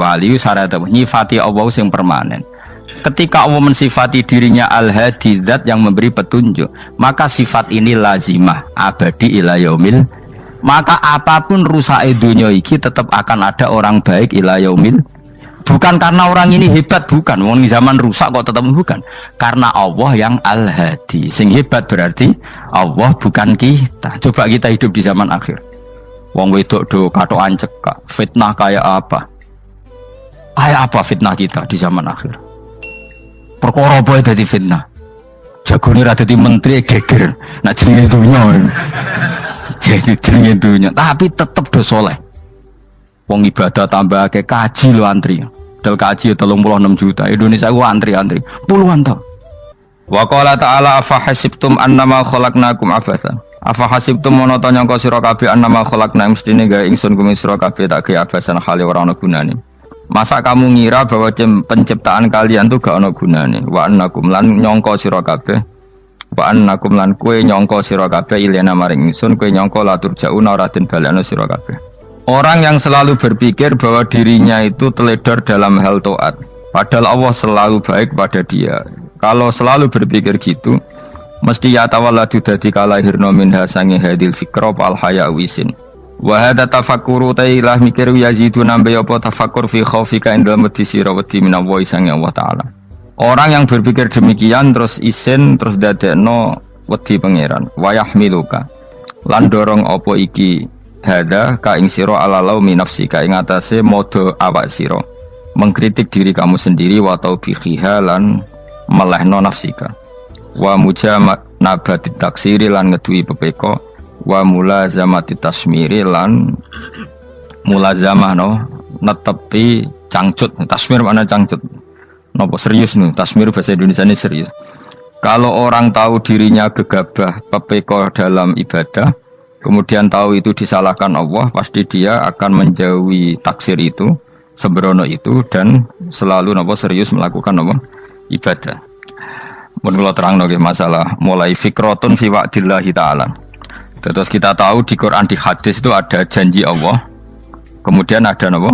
Wali syarat nyifati Allah yang permanen. Ketika Allah mensifati dirinya Al-Hadi, zat yang memberi petunjuk, maka sifat ini lazimah abadi ila yaumil. Maka apapun rusak dunia iki tetap akan ada orang baik ila yaumil. Bukan karena orang ini hebat, bukan. Wong zaman rusak kok tetap bukan. Karena Allah yang Al-Hadi. Sing hebat berarti Allah, bukan kita. Coba kita hidup di zaman akhir. Wong wedok do katokan cekak, fitnah kayak apa? Kayak apa fitnah kita di zaman akhir? Perkara apa dadi fitnah? Jagone ra dadi menteri geger. Nak jenenge dunya. Jadi jenenge dunya, tapi tetep do saleh. Wong ibadah tambah ke kaji lo antri. Dal kaji 36 juta. Indonesia gua antri puluhan tahun. Wa qala ta'ala afa hasibtum annama khalaqnakum abatsan. Afa hasibtum mono to nyangka sira kabeh annama khalaqna mestine gawe ingsun kuwi sira kabeh tak gawe abasan khali ora ana gunane. Masa kamu ngira bahwa penciptaan kalian tuh gak ana gunane? Wa annakum lan nyangka sira kabeh. Wa annakum lan kowe nyangka sira kabeh ilena maring ingsun kowe nyangka latur jauna ora den balekno sira kabeh. Orang yang selalu berpikir bahwa dirinya itu teledor dalam hal taat, padahal Allah selalu baik pada dia. Kalau selalu berpikir gitu, mesti ya tawalladu dadi kalahirna minha sange hadil fikra al haya wisin. Wa hadza tafakkuru tailah mikir yazidu nambe apa tafakkur fi khaufika indal mati sira wedi minallahi sange Allah taala. Orang yang berpikir demikian terus isin terus dadekno wedi pangeran. Wa yahmiluka lan dorong apa iki hada ka ing sira alalau min nafsika ing atase modo awak sira mengkritik diri kamu sendiri wa taubihiha lan melehno nafsika wa mujamanabati taksiri lan ngeduwi pepeko wa mulazamati tasmiri lan mulazamah no netepi cangcut. Tasmir mana cangcut nopo serius nih, tasmir bahasa Indonesia ini serius. Kalau orang tahu dirinya gegabah pepeko dalam ibadah, kemudian tahu itu disalahkan Allah, pasti dia akan menjauhi taksir itu, sembrono itu, dan selalu nopo serius melakukan nopo ibadah. Mun kula terangno nggih masalah mulai fikrotun fi wa'dillahi ta'ala. Terus kita tahu di Quran, di hadis itu ada janji Allah, kemudian ada nopo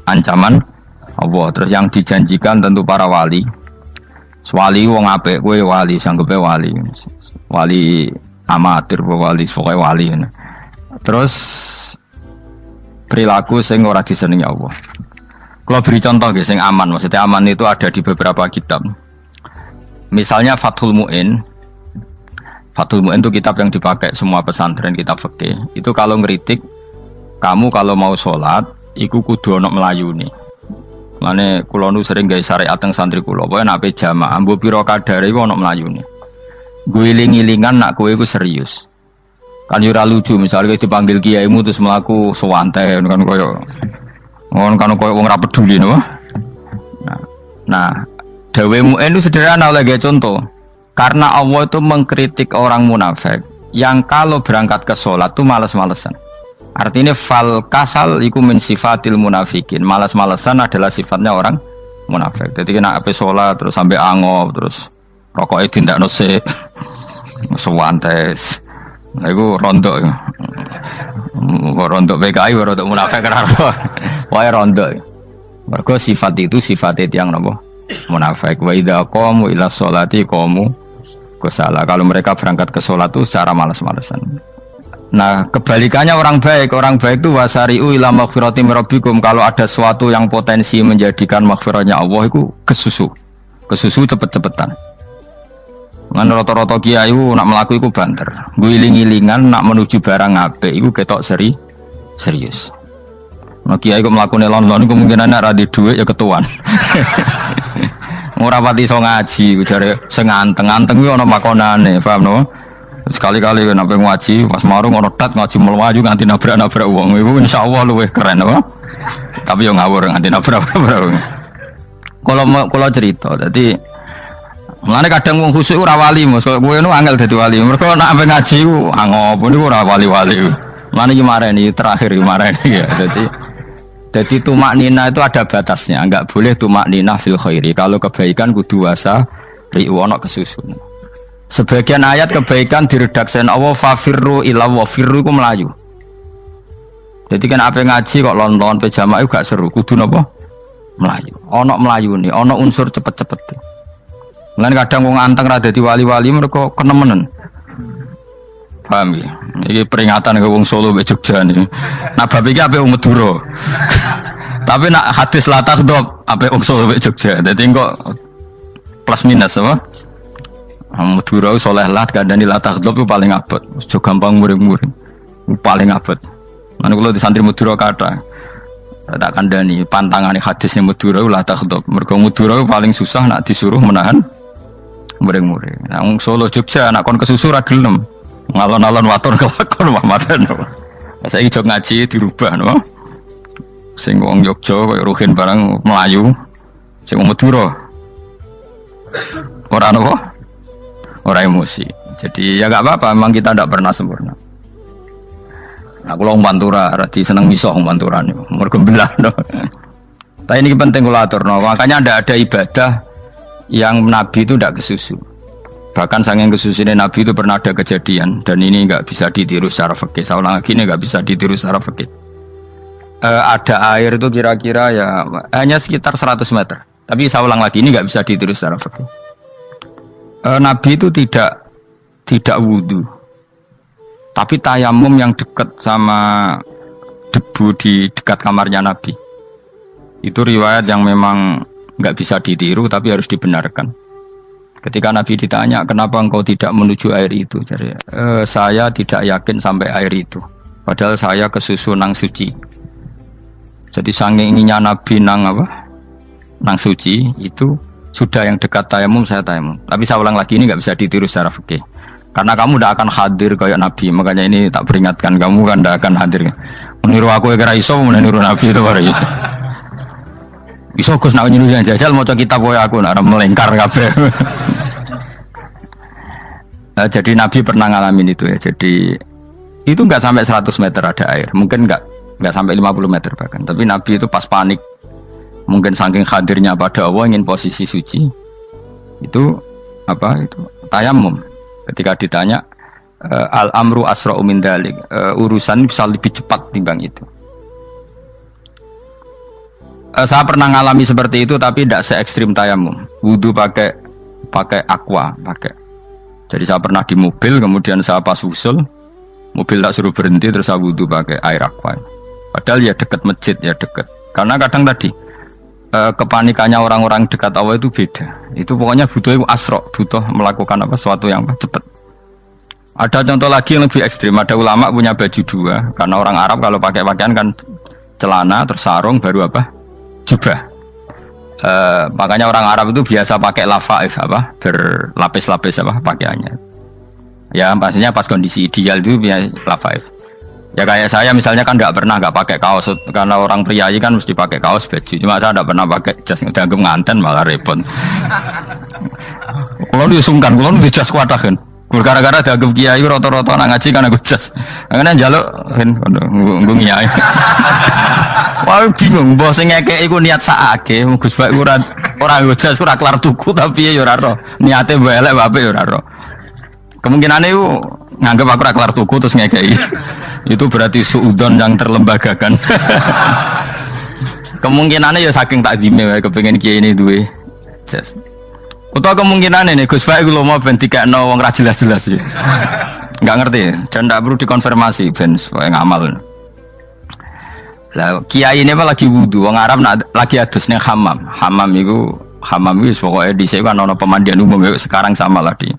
ancaman Allah. Terus yang dijanjikan tentu para wali. Wali wong apik, kowe wali sanggepe wali. Wali amatir wali pokoke wali. Terus perilaku sing ora disenengi Allah. Kalau beri contoh nggih sing aman, maksudnya aman itu ada di beberapa kitab. Misalnya Fathul Mu'in. Fathul Mu'in itu kitab yang dipakai semua pesantren, kitab fikih. Itu kalau ngeritik kamu kalau mau sholat iku kudu ana melayune. Mane kula nu sering gawe syariat teng santri kula, pokoke nek jamaah mbok pira kadare iku ana melayune. Guling-gilingan nak kowe iku serius. Kan yo ora lucu misalnya dipanggil kiaimu terus mlaku sewantai kan koyo wong ora peduli no. Nah, dawe Mu'in itu sederhana oleh contoh. Karena Allah itu mengkritik orang munafik yang kalau berangkat ke sholat itu malas-malesan. Artinya fal kasal iku min sifatil munafikin. Malas-malesan adalah sifatnya orang munafik. Jadi kena ape sholat terus sampai angop terus rokoknya tindakno sik. Sewantes. Nah iku rontok. Rontok PKI rontok munafik kan. Wae rontok. Mergo sifat itu sifat yang napa? Munafik. Wa idza qamu ila sholati qamu kusala. Kalau mereka berangkat ke sholat itu secara malas-malesan. Nah, kebalikannya orang baik itu wasari'u ila maghfirati rabbikum. Kalau ada sesuatu yang potensi menjadikan maghfirahnya Allah itu kesusu cepet-cepetan. Ngan rata-rata kiai nak melaku iku banter. Guling-gilingan nak menuju barang apik iku ketok serius. Nah kiai kok mlakune lon-lon kemungkinan nek ra di dhuwit ya ketuan. Ora pati iso ngaji, jare sing anteng-anteng kuwi ana makonane, paham no? Sekali-kali nek ngaji pas marung ana tat ngaji mlayu nganti nabrak-nabrak wong. Iku insyaallah luwih keren apa? Tapi yo ngawur nganti nabrak-nabrak. Kalau cerita, dadi mulane kadang wong khusuk ora wali, Mas. Kowe nu angel dadi wali. Mergo nek ape ngaji ku angop niku ora wali-wali. Mulane iki mareni terakhir iki mareni ya. Jadi tumak nina itu ada batasnya, enggak boleh tumak nina fil khairi. Kalau kebaikan kudu wasa riwono kesusun. Sebagian ayat kebaikan diredaksen Allah fafirru ila wa firru ku melayu. Jadi kan apa ngaji kok lon-lon pejama itu gak seru, kudu napa? Melayu. Ono melayu nih, ono unsur cepet-cepet. Mulane kadang wong anteng ra dadi wali-wali mereka kenemenen. Paham ya? Ini peringatan ke wong Solo mbek Jogja nih. Nah bab iki ape wong Madura. Tapi nak hadis la takhdhab ape wong Solo mbek Jogja. Dadi kok plus minus apa? Madura soleh lah kandhani la takhdhab itu paling abot. Aja gampang muring-muring. Paling abot. Lan kula di santri Madura kathah. Tak kandhani pantangane hadisnya Madura la takhdhab. Mergo Madura paling susah nak disuruh menahan muring-muring. Nah wong Solo Jogja nak kon kesusu ra gelem. Ngalon-alon waton kelakon Muhammadan. Saiki jog ngaji dirubah no. Sing wong Jogja koyo Ruhin barang Melayu, sing wong Madura. Ora napa? Ora emosi. Jadi ya enggak apa-apa, memang kita tidak pernah sempurna. Nah, kula wong Pantura radi seneng miso wong Pantura niku. Mergo belah no. Tapi ini penting kula aturno, makanya ndak ada ibadah yang Nabi itu tidak kesusu. Bahkan saking kesusunya Nabi itu pernah ada kejadian dan ini enggak bisa ditiru secara fikih. Saya ulang lagi ini enggak bisa ditiru secara fikih. Ada air itu kira-kira ya hanya sekitar 100 meter. Tapi saya ulang lagi ini nggak bisa ditiru secara fikih. Nabi itu tidak wudu, tapi tayamum yang dekat sama debu di dekat kamarnya Nabi. Itu riwayat yang memang nggak bisa ditiru tapi harus dibenarkan. Ketika Nabi ditanya kenapa engkau tidak menuju air itu, jadi saya tidak yakin sampai air itu. Padahal saya kesusu nang suci. Jadi saking inginnya Nabi nang suci itu sudah yang dekat tayamum saya tayamum. Tapi saya ulang lagi ini nggak bisa ditiru secara fikih. Karena kamu tidak akan hadir kayak Nabi. Makanya ini tak peringatkan kamu kan tidak akan hadir. Meniru aku kira iso, meniru Nabi itu baru iso. Iso Gus nak niru yang jajal mau kitab koyo aku nak melengkar kabeh. Jadi Nabi pernah ngalamin itu ya. Jadi itu nggak sampai 100 meter ada air. Mungkin nggak sampai 50 meter bahkan. Tapi Nabi itu pas panik, mungkin saking hadirnya pada Allah ingin posisi suci, itu tayamum. Ketika ditanya al amru asra'u min dzalik, urusan bisa lebih cepat timbang itu. Saya pernah ngalami seperti itu tapi tidak se ekstrim tayamum. Wudu pakai aqua, pakai. Jadi saya pernah di mobil, kemudian saya pas usul mobil tak suruh berhenti terus saya wudu pakai air aqua. Padahal ya dekat masjid ya dekat. Karena kadang tadi kepanikannya orang-orang dekat Allah itu beda. Itu pokoknya butuh asro, butuh melakukan sesuatu yang cepat. Ada contoh lagi yang lebih ekstrim. Ada ulama punya baju dua. Karena orang Arab kalau pakai pakaian kan celana terus sarung baru jubah. Makanya orang Arab itu biasa pakai lafaif berlapis-lapis pakaiannya. Ya pastinya pas kondisi ideal itu biasa lafaif. Ya kayak saya misalnya kan nggak pakai kaos karena orang priayi kan mesti pakai kaos baju. Cuma saya nggak pernah pakai jas, dianggap nganten malah repot. Kalau disungkan, kalau di jas kuatah kan. Gara-gara dianggap kiai roto-roto nak ngaji kan aku jas. Karena jaluk kan nggung kiai. Wah bingung, bos ngekek iku niat sakake, Gus Bak ora jas ora kelar tuku tapi ya ora ro. Niate elek bape ya ora ro. Kemungkinane iku nganggep aku ora kelar tuku terus ngekeki. Itu berarti suudzon yang terlembagakan. Kemungkinannya ya saking takzime wae kepengin kiai ini duwe jas. Utawa kemungkinan ini Gus Baik lu mau ben dikekno wong ra jelas-jelas ya. Enggak ngerti dan ndak perlu dikonfirmasi ben supaya ngamal. Lah kiai ini apa lagi wudu wong Arab lagi adus ning hammam. Hammam iku pokoke dhisik kan ana pemandian umum sekarang sama lah di.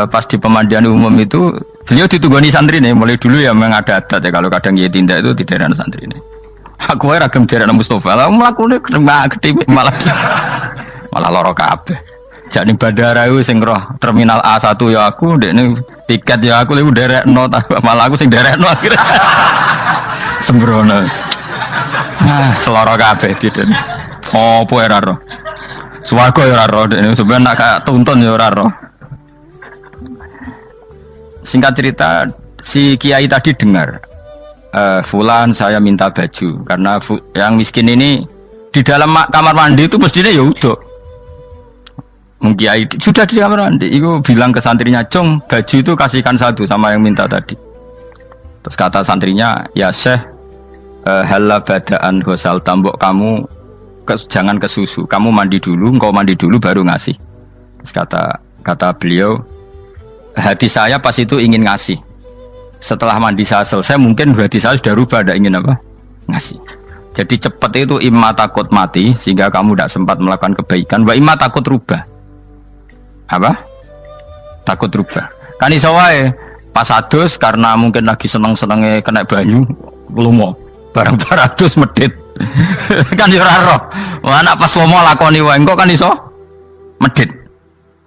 Pas di pemandian umum itu beliau ditunggoni santri nih, mulai dulu ya memang ada adat ya kalau kadang dia tindak itu tidak ada santri nih. Aku ragam jaran Mustafa, lah melakukannya gede malah loro kabeh. Jadi bandara itu sing roh terminal A1 ya aku, dek nih tiket ya aku lebih derek no, malah aku sing derek no akhirnya sembrono. Seloro kabeh tidak. Apa ya roh? Swarga ya roh, dek ini sebenarnya nak tuntun ya roh. Singkat cerita, si kiai tadi dengar, Fulan saya minta baju karena yang miskin ini di dalam kamar mandi itu mestinya ya udah. Kiai sudah di kamar mandi, itu bilang ke santrinya, Cung baju itu kasihkan satu sama yang minta tadi. Terus kata santrinya, ya Syekh, Halla badaan ghusal tambok kamu jangan ke susu. Kamu mandi dulu, engkau mandi dulu baru ngasih. Terus kata beliau, hati saya pas itu ingin ngasih. Setelah mandi saya selesai, mungkin hati saya sudah rubah, ada ingin apa? Ngasih. Jadi cepat itu imma takut mati sehingga kamu tidak sempat melakukan kebaikan, wa imma takut rubah. Apa? Takut rubah. Kan iso wae pas adus karena mungkin lagi seneng-senenge kena banyu, lumo. Barang 200 medit. Kan yo ora roh. Wah anak pas lomo lakoni wae engko kan iso medit.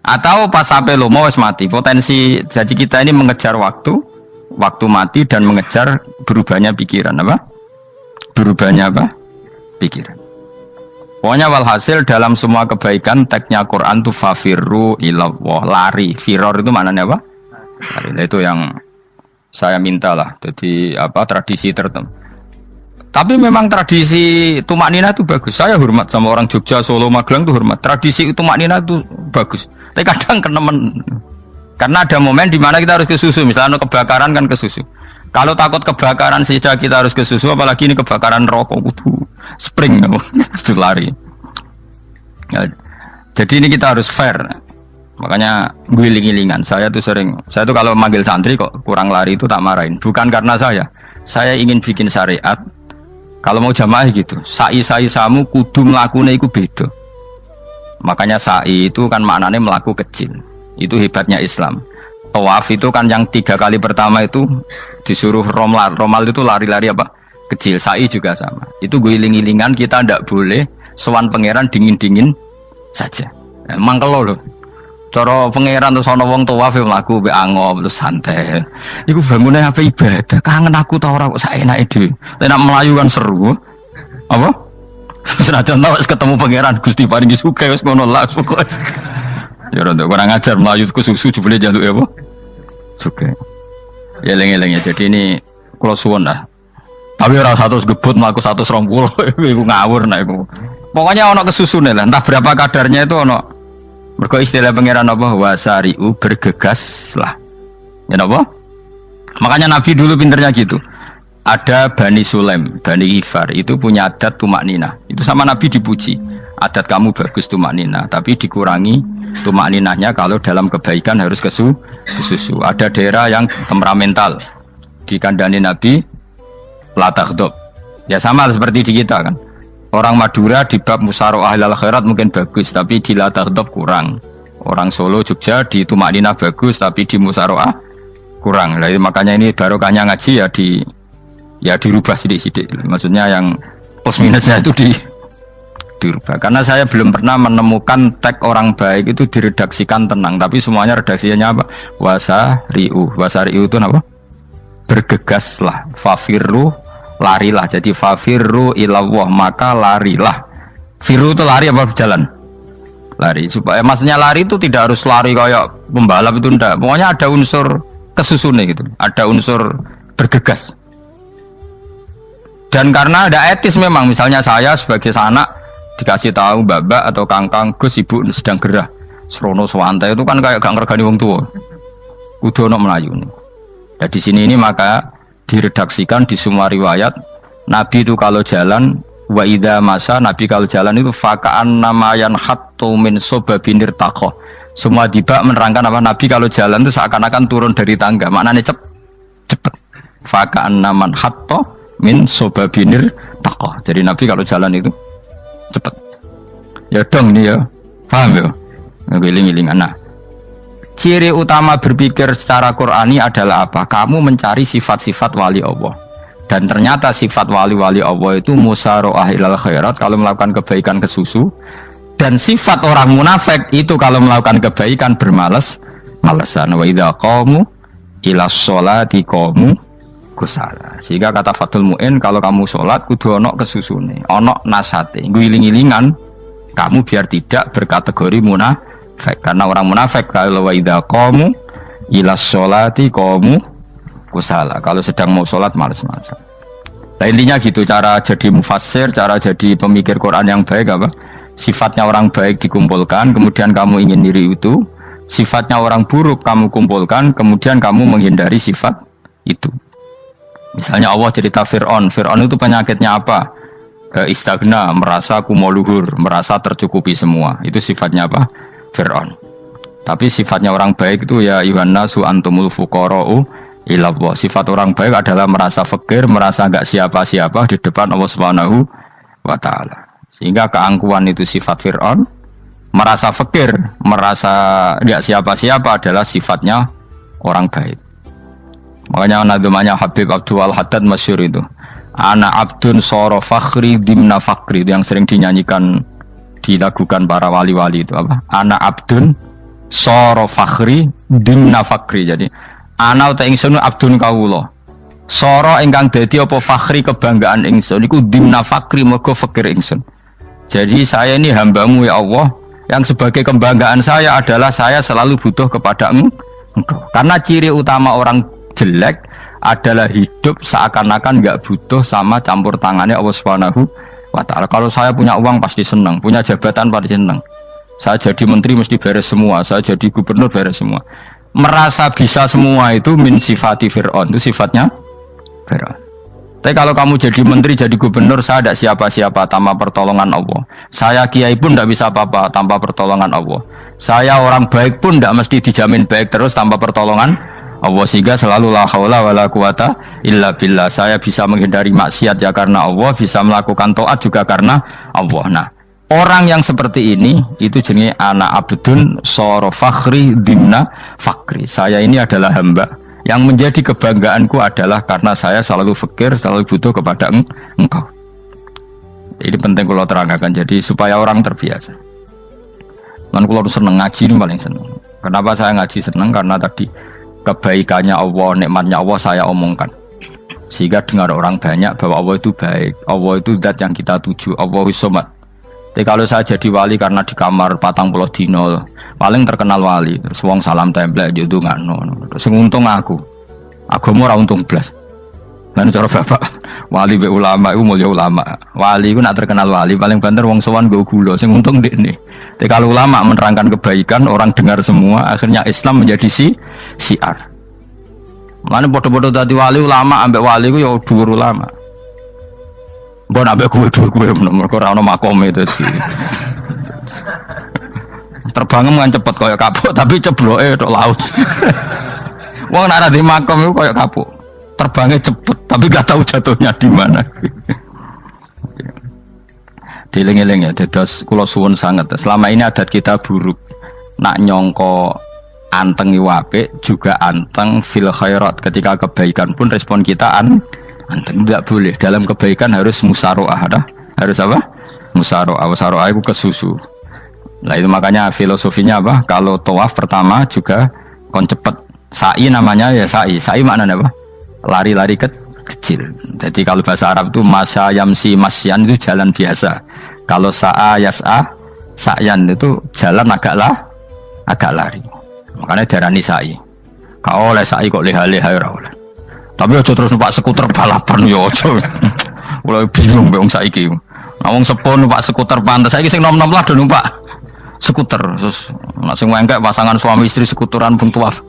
Atau pas sampai lomo wis mati. Potensi jadi kita ini mengejar waktu mati dan mengejar berubahnya pikiran apa? Berubahnya apa? Pikiran. Pokoknya walhasil dalam semua kebaikan teksnya Quran itu fafirru ilallah, lari. Firor itu maknanya apa? Lari. Itu yang saya minta lah. Jadi apa tradisi tertentu. Tapi memang tradisi tumak nina itu bagus. Saya hormat sama orang Jogja, Solo, Magelang itu hormat. Tradisi tumak nina itu bagus. Tapi kadang kenemen. Karena ada momen di mana kita harus ke susu. Misalnya kebakaran kan ke susu. Kalau takut kebakaran saja kita harus ke susu, apalagi ini kebakaran rokok, kudu spring, kudu lari. Ya, jadi ini kita harus fair. Makanya guling-gilingan. Saya tuh kalau manggil santri kok kurang lari itu tak marahin. Bukan karena saya ingin bikin syariat. Kalau mau jamaah gitu, sa'i samu kudu mlakune iku beda. Makanya sa'i itu kan maknanya melaku kecil. Itu hebatnya Islam. Tawaf itu kan yang 3 kali pertama itu disuruh romal itu lari-lari apa? Kecil. Sa'i juga sama. Itu guling-gilingan kita ndak boleh sowan pangeran dingin-dingin saja. Mangkelo lho. Cara pangeran terus ana wong tawaf mlaku mbek angop terus santai. Iku bangune apa ibadah. Kangen aku ta ora kok saenake dhewe. Nek melayu kan seru. Apa? Senajan wis ketemu pangeran Gusti paringi sugih wis ngono lah pokoke. Ya ora kurang ajar melayu ku susu jebule jaluk ya apa? Sugih. Ya eling-eling ya. Jadi ini kula suwun lah. Tapi ora 100 gebut mlaku 120 iku ngawur nek iku. Pokoknya ana kesusune lah. Entah berapa kadarnya itu ana. Mergo istilah pangeran apa wasari'u bergegas lah. Ya napa? Makanya Nabi dulu pinternya gitu. Ada Bani Sulaim, Bani Ghifar itu punya adat tumak nina. Itu sama Nabi dipuji. Adat kamu bagus tumak nina, tapi dikurangi tumak ninahnya kalau dalam kebaikan harus ke susu. Ada daerah yang temperamental. Dikandani Nabi la taghdab. Ya sama seperti di kita kan. Orang Madura di bab musyawarah ahlal khairat mungkin bagus, tapi di la taghdab kurang. Orang Solo, Jogja di tumak ninah bagus, tapi di musyawarah kurang. Jadi makanya ini barokahnya ngaji ya dirubah sidik-sidik. Maksudnya yang plus minusnya itu dirubah. Karena saya belum pernah menemukan tag orang baik itu diredaksikan tenang, tapi semuanya redaksinya apa? Wasari'u itu apa? Bergegaslah, fafirru, larilah. Jadi fafirru ilallah, maka larilah. Firu itu lari apa berjalan? Lari. Supaya maksudnya lari itu tidak harus lari kayak pembalap itu enggak. Pokoknya ada unsur kesusunnya gitu. Ada unsur bergegas. Dan karena ada etis memang, misalnya saya sebagai anak dikasih tahu babak atau kangkang Gus ibu sedang gerah serono swantai itu kan kayak gak ngergani wong tua. Kudu ono melayu nih. Nah di sini ini maka diredaksikan di semua riwayat Nabi itu kalau jalan wa idza masa, Nabi kalau jalan itu fakaan namayan hattu min sobabinir takoh. Semua dibak menerangkan apa Nabi kalau jalan itu seakan-akan turun dari tangga. Maknanya cepet. Fakaan naman hatto min sobabinir takoh. Jadi Nabi kalau jalan itu cepet. Ya dong nih ya. Paham ya? Ngiling-ngilingan. Nah, ciri utama berpikir secara Qur'ani adalah apa? Kamu mencari sifat-sifat wali Allah. Dan ternyata sifat wali-wali Allah itu musyaroah ilal khairat, kalau melakukan kebaikan ke susu. Dan sifat orang munafik itu kalau melakukan kebaikan bermales-malesan. Wa idza qamu ila sholati qamu kusala. Sehingga kata Fathul Mu'in, kalau kamu sholat kudu ono kesusune, ono nasate, guling-gilingan kamu biar tidak berkategori munafik. Karena orang munafik kalau wa idza qamu ila sholati qamu kusala, kalau sedang mau sholat malas-malasan. Nah intinya gitu, cara jadi mufassir, cara jadi pemikir Quran yang baik apa? Sifatnya orang baik dikumpulkan, kemudian kamu ingin diri itu. Sifatnya orang buruk kamu kumpulkan, kemudian kamu menghindari sifat itu. Misalnya Allah cerita Fir'aun. Fir'aun itu penyakitnya apa? Istagna, merasa kumoluhur, merasa tercukupi semua. Itu sifatnya apa? Fir'aun. Tapi sifatnya orang baik itu ya Yuhannasu antumul fuqara'u ilallah. Sifat orang baik adalah merasa fakir, merasa enggak siapa-siapa di depan Allah Subhanahu wa taala. Sehingga keangkuhan itu sifat Fir'aun, merasa fakir, merasa enggak siapa-siapa adalah sifatnya orang baik. Makanya nadumanya Habib Abdul Haddad masyhur itu. Ana abdun soro fakhri dimna fakri, itu yang sering dinyanyikan, dilakukan para wali-wali itu apa? Ana abdun soro fakhri dimna fakri. Jadi ana uta ingsun abdun kawula. Soro ingkang dadi apa fakhri kebanggaan ingsun iku dimna fakri mergo fakir ingsun. Jadi saya ini hambamu ya Allah, yang sebagai kebanggaan saya adalah saya selalu butuh kepada Engkau. Karena ciri utama orang jelek adalah hidup seakan-akan nggak butuh sama campur tangannya Allah Subhanahu wa taala. Kalau saya punya uang pasti senang, punya jabatan pasti senang. Saya jadi menteri mesti beres semua, saya jadi gubernur beres semua. Merasa bisa semua itu min sifati Fir'aun, itu sifatnya Fir'aun. Tapi kalau kamu jadi menteri, jadi gubernur, saya tidak siapa-siapa tanpa pertolongan Allah. Saya kiai pun tidak bisa apa-apa tanpa pertolongan Allah. Saya orang baik pun tidak mesti dijamin baik terus tanpa pertolongan Allah, sehingga selalu la haula wala quwata illa billah. Saya bisa menghindari maksiat ya karena Allah, bisa melakukan taat juga karena Allah. Nah, orang yang seperti ini itu jenis ana abdun soro fakhri dimna fakri. Saya ini adalah hamba yang menjadi kebanggaanku adalah karena saya selalu fakir, selalu butuh kepada Engkau. Ini penting kalau terangkan, jadi supaya orang terbiasa. Dan kalau seneng ngaji ini paling seneng. Kenapa saya ngaji seneng? Karena tadi kebaikannya Allah, nikmatnya Allah saya omongkan, sehingga dengar orang banyak bahwa Allah itu baik, Allah itu zat yang kita tuju, Allahu Somad. Jadi kalau saya jadi wali karena di kamar 40 dino paling terkenal wali, terus wong salam template yo ndongakno, terus untung aku ora untung blas. Lan cara bapak wali be ulama iku mulya ulama, wali iku nak terkenal wali paling banter wong sowan nggo gula, sing untung ndekne. Tapi kalau ulama menerangkan kebaikan, orang dengar semua, akhirnya Islam menjadi siar. Mana bodoh-bodoh tadi wali ulama, ambek wali ku ya dhuwur ulama. Mbok ambek kuwe dhuwur kuwe mergo ora ono makome itu sih. Terbangem kan cepet kaya kapuk, tapi cebloke tok laut. Wong nek ora di makom iku kaya kapuk. Terbangnya cepet, tapi gak tahu jatuhnya di mana. Dieling-eling ya, dados kula suwun sangat. Selama ini adat kita buruk. Nak nyongko anteng apik juga anteng fil khairat. Ketika kebaikan pun respon kita anteng, tidak boleh. Dalam kebaikan harus musaroah, harus apa? Musaroah. Musaroah itu kesusu. Nah itu makanya filosofinya apa? Kalau tawaf pertama juga kon cepet. Sa'i namanya ya sa'i. Sa'i maknanya apa? Lari-lari kecil. Jadi kalau bahasa Arab itu masya yamsi masyan itu jalan biasa. Kalau sa'a yas'a sa'yan itu jalan agak lari. Makanya darani sa'i. Kau oleh sa'i kok leha-leha ora oleh. Tapi aja terus numpak skuter balapan yo aja. Mulai bingung wong saiki. Nah wong sepuh numpak skuter pantes saiki sing nom-nom lah do numpak skuter. Terus nek sing wengkek pasangan suami istri skuteran pun tuaf.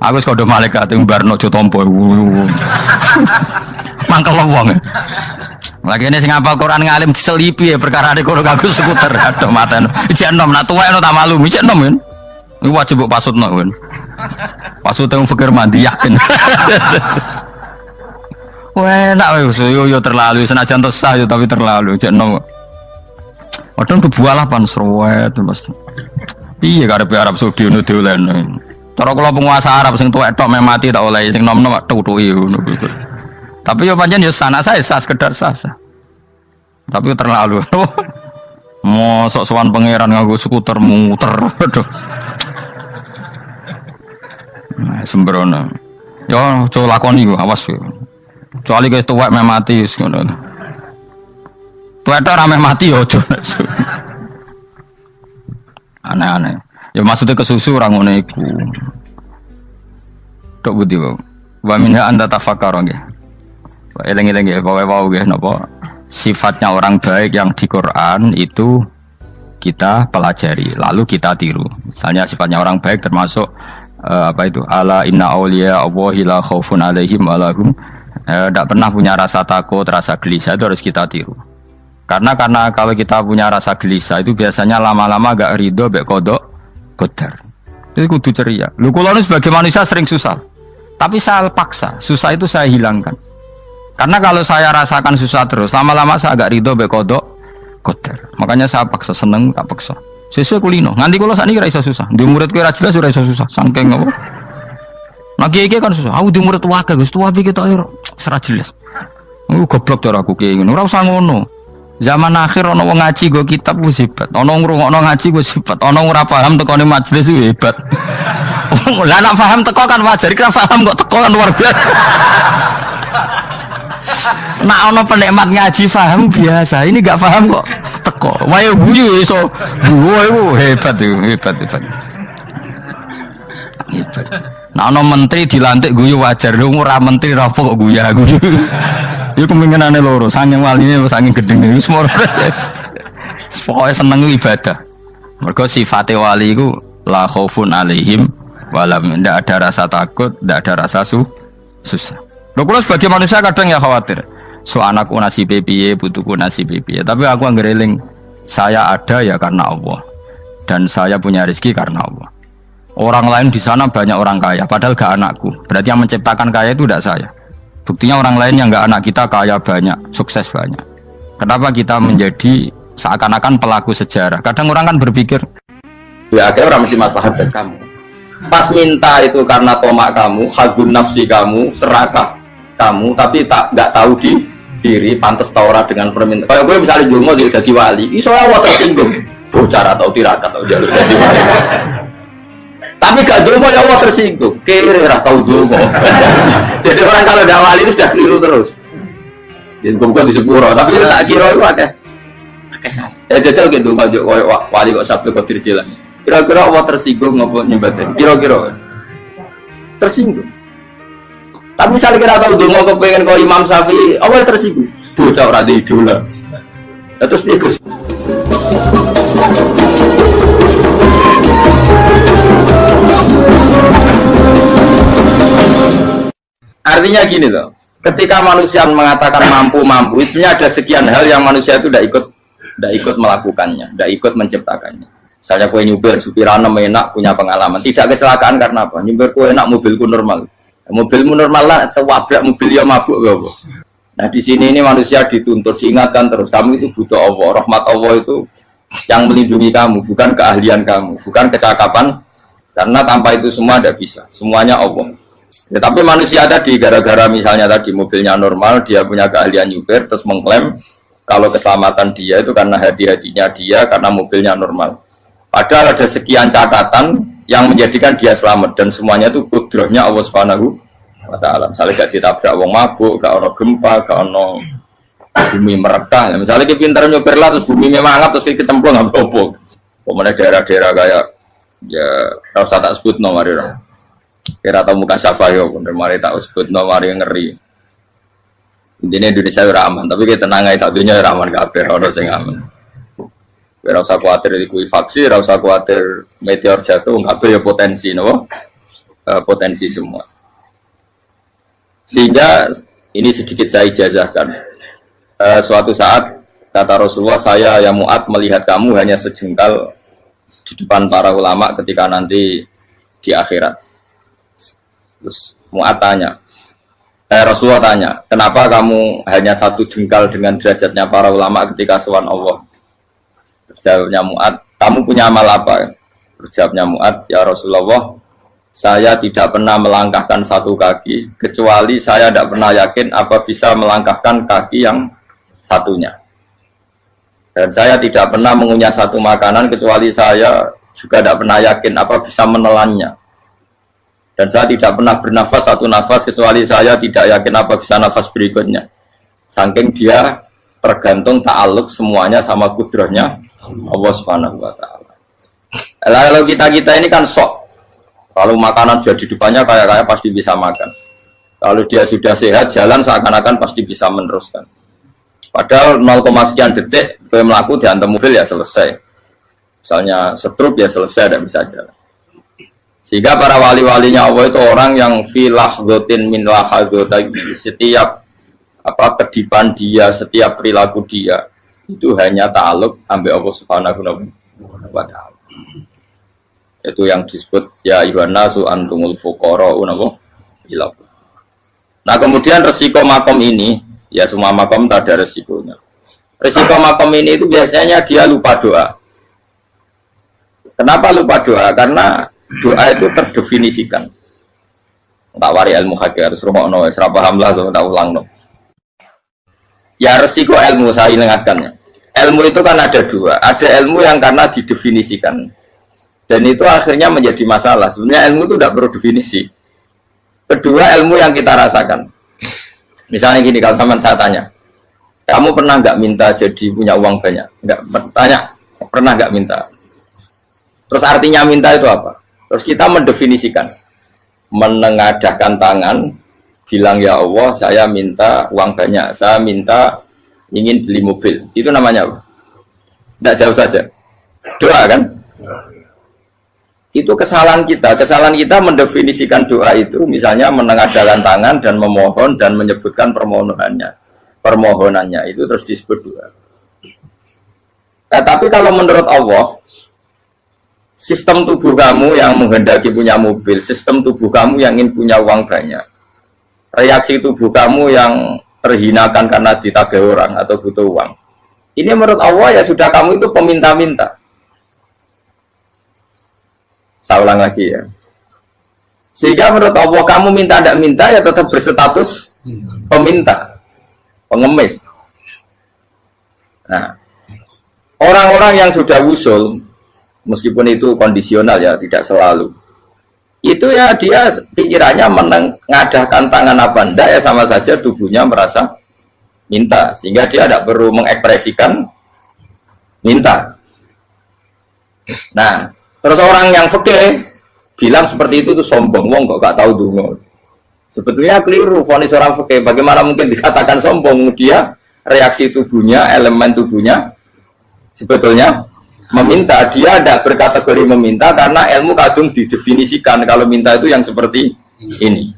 Aku wis kodho malaikat ing barno aja tampa. Mangkel wong. Lagi ini sing hafal Quran ngalim diselipi ya perkara ade kono kanggo skuter. Aduh maten. Ijek enom nak tuwek tak malu. Ijek enom kan. Iku wajib mbok pasutno kan. Pasute wong fikir mandi yakin. Wah, nak yo terlalu senajan sah yo tapi terlalu. Ijek enom. Padahal bualah pan serwet mesti. Iya karepe Arab Saudi ngono dolen. Cara kula penguasa Arab sing tuwek tok mati tak oleh sing nom-nom tutuki ngono. Tapi yo pancen yo sanak saya sah sekedar sah. Tapi terlalu. Mosok sowan pangeran nganggo skuter muter. Aduh. Nah, sembrono. Yo coba lakoni ku awas yo. Kecuali guys tuwek mati wis ngono. Tuwek tok rame mati yo aja. Aneh-aneh. Ya maksudnya kesusu orang ngono iku. Tok budi wae. Wa minha anta tafakkar nggih. Eleng-eleng nggih, wae-wae nggih napa sifatnya orang baik yang di Quran itu kita pelajari, lalu kita tiru. Misalnya sifatnya orang baik termasuk apa itu? Ala inna auliya Allahi la khaufun alaihim wa lahum Tidak pernah punya rasa takut, rasa gelisah itu harus kita tiru. Karena kalau kita punya rasa gelisah itu biasanya lama-lama agak ridho, bek kodok, kodar. Itu kudu ceria. Lu kalau sebagai manusia sering susah, tapi saya paksa, susah itu saya hilangkan. Karena kalau saya rasakan susah terus, lama-lama saya agak ridho, bek kodok, kodar. Makanya saya paksa, seneng, tak paksa. Sesuai kulino. Nganti kalau saat ini kira iso susah. Di murid kira jelas sudah iso susah. Sangking apa? Nah kiai kan susah. Aku di murid wakil, Gus tua kita air serah jelas. Goblok cara aku kiai ngono. Ora usah ngono. Zaman akhir ana wong ngaji go kitab wis hebat. Ana ngrungokno ngaji wis hebat. Ana ora paham tekone majelis wis hebat. Lah nek paham teko kan wajar, kira paham kok teko kan luar biasa. Nak ana penikmat ngaji paham biasa. Ini enggak paham kok teko. Wae guyu iso. Guyu hebat itu, hebat. Hebat. Nah, ono menteri dilantik guyu wajar, lu ora menteri ra kok guyu. Iku kemungkinane loro, saking waline saking gedene wis moro. Pokoke seneng ibadah. Mergo sifate wali iku la khaufun alaihim walam, ndak ada rasa takut, ndak ada rasa susah. Lho kula sebagai manusia kadang ya khawatir. So anakku nasibe piye, putuku nasibe piye. Tapi aku anggereling saya ada ya karena Allah. Dan saya punya rezeki karena Allah. Orang lain di sana banyak orang kaya, padahal gak anakku. Berarti yang menciptakan kaya itu tidak saya. Buktinya orang lain yang gak anak kita kaya banyak, sukses banyak. Kenapa kita menjadi seakan-akan pelaku sejarah? Kadang orang kan berpikir, ya akhirnya orang mesti maslahat dari kamu. Pas minta itu karena tomak kamu, hadun nafsi kamu, serakah kamu, tapi gak tahu diri, pantas taura dengan permintaan. Kalau gue misalnya Julmo jadi wali, iso Allah tersinggung. Bocah atau tirakat atau jalur jadi wali. Tapi gak dulu ya Allah tersinggung, kira tahu dulu. Jadi orang kalau tidak wali itu sudah keliru terus. Jadi bukan di sepuro, tapi tak kira itu ada. Jajal gitu maju wali kok sabtu kok dirjilan. Kira-kira Allah tersinggung ngapa nyembah jadi? Kira-kira tersinggung. Tapi misalnya kira tahu dulu kok pengen kau Imam Syafi'i, Allah tersinggung. Bocah ora di idola. Terus ikut. Artinya gini loh, ketika manusia mengatakan mampu, itu ada sekian hal yang manusia itu tidak ikut melakukannya, tidak ikut menciptakannya. Misalnya kue nyupir, supirana enak, punya pengalaman, tidak kecelakaan karena apa? Nyupir kue enak, mobilku normal, mobilmu normal lah, atau wabrak mobil yang mabuk gak. Nah di sini ini manusia dituntut, diingatkan terus, kamu itu butuh Allah, rahmat Allah itu yang melindungi kamu, bukan keahlian kamu, bukan kecakapan, karena tanpa itu semua tidak bisa, semuanya Allah. Ya, tapi manusia tadi gara-gara misalnya tadi mobilnya normal, dia punya keahlian nyupir, terus mengklaim kalau keselamatan dia itu karena hati-hatinya dia, karena mobilnya normal. Padahal ada sekian catatan yang menjadikan dia selamat dan semuanya itu kudrahnya Allah Subhanahu wa Ta'ala. Misalnya gak ditabrak wong mabuk, gak ono gempa, gak ono bumi merekah. Misalnya kita pintar nyupir lah, terus bumi mangap, terus kita templung nggak apa-apa. Kemudian daerah-daerah kayak ya rasa tak sebut nomor itu. Kira tahu muka siapa yo, bener mari tak sebut nomor yang ngeri. Intinya Indonesia ora aman, tapi kita tenangai satunya ora aman kabeh, ora sing aman. Ora usah kuwatir dikuwi faksi, ora usah kuwatir meteor jatuh, kabeh ya potensi napa? Potensi semua. Sehingga ini sedikit saya ijazahkan. Suatu saat kata Rasulullah, saya yang Mu'ad melihat kamu hanya sejengkal di depan para ulama ketika nanti di akhirat. Terus Mu'ad tanya, Rasulullah tanya, kenapa kamu hanya satu jengkal dengan derajatnya para ulama ketika sowan Allah? Terjawabnya Mu'ad, kamu punya amal apa? Terjawabnya Mu'ad, ya Rasulullah, saya tidak pernah melangkahkan satu kaki, kecuali saya tidak pernah yakin apa bisa melangkahkan kaki yang satunya. Dan saya tidak pernah mengunyah satu makanan, kecuali saya juga tidak pernah yakin apa bisa menelannya. Dan saya tidak pernah bernafas satu nafas kecuali saya tidak yakin apa bisa nafas berikutnya. Saking dia tergantung ta'aluk semuanya sama kudrahnya Allah Subhanahu wa Ta'ala. Lalu kita ini kan sok. Kalau makanan sudah di depannya kayak pasti bisa makan. Kalau dia sudah sehat jalan seakan-akan pasti bisa meneruskan. Padahal 0, sekian detik gue melaku dihantam mobil ya selesai. Misalnya stroke ya selesai, tidak bisa jalan. Sehingga para wali-walinya Allah itu orang yang filah gotin min lahadotagi, setiap kedipan dia, setiap perilaku dia itu hanya ta'aluk ambil Allah Subhanahu wa ta'ala. Itu yang disebut ya ayyuhannasu antumul fuqara'u ila. Nah, kemudian resiko makom ini, ya semua makom tak ada resikonya. Resiko makom ini itu biasanya dia lupa doa. Kenapa lupa doa? Karena doa itu terdefinisikan. Tak wari ilmu hakikat, harus rumah serah paham lah, tak ulang no. Ya resiko ilmu saya ingatkannya. Ilmu itu kan ada dua. Ada ilmu yang karena didefinisikan, dan itu akhirnya menjadi masalah. Sebenarnya ilmu itu tidak perlu definisi. Kedua, ilmu yang kita rasakan. Misalnya gini, kalau sama saya tanya, kamu pernah nggak minta jadi punya uang banyak? Nggak, tanya, pernah nggak minta? Terus artinya minta itu apa? Terus kita mendefinisikan, menengadahkan tangan, bilang ya Allah, saya minta uang banyak, saya minta ingin beli mobil. Itu namanya apa? Tidak jauh saja. Doa kan? Itu kesalahan kita. Kesalahan kita mendefinisikan doa itu, misalnya menengadahkan tangan dan memohon dan menyebutkan permohonannya itu terus disebut doa. Nah, tapi kalau menurut Allah, sistem tubuh kamu yang menghendaki punya mobil, sistem tubuh kamu yang ingin punya uang banyak, reaksi tubuh kamu yang terhinakan karena ditagih orang atau butuh uang, ini menurut Allah ya sudah kamu itu peminta-minta. Saya ulang lagi ya. Sehingga menurut Allah kamu minta tidak minta ya tetap berstatus peminta, pengemis. Nah, orang-orang yang sudah wusul, meskipun itu kondisional ya, tidak selalu. Itu ya dia pikirannya menengadahkan tangan apa enggak ya sama saja tubuhnya merasa minta, sehingga dia tidak perlu mengekspresikan minta. Nah, terus orang yang fikih bilang seperti itu tuh sombong, wong kok gak tahu dungo. Sebetulnya keliru vonis orang fikih. Bagaimana mungkin dikatakan sombong? Dia reaksi tubuhnya, elemen tubuhnya sebetulnya meminta. Dia tidak berkategori meminta karena ilmu kadung didefinisikan kalau minta itu yang seperti ini.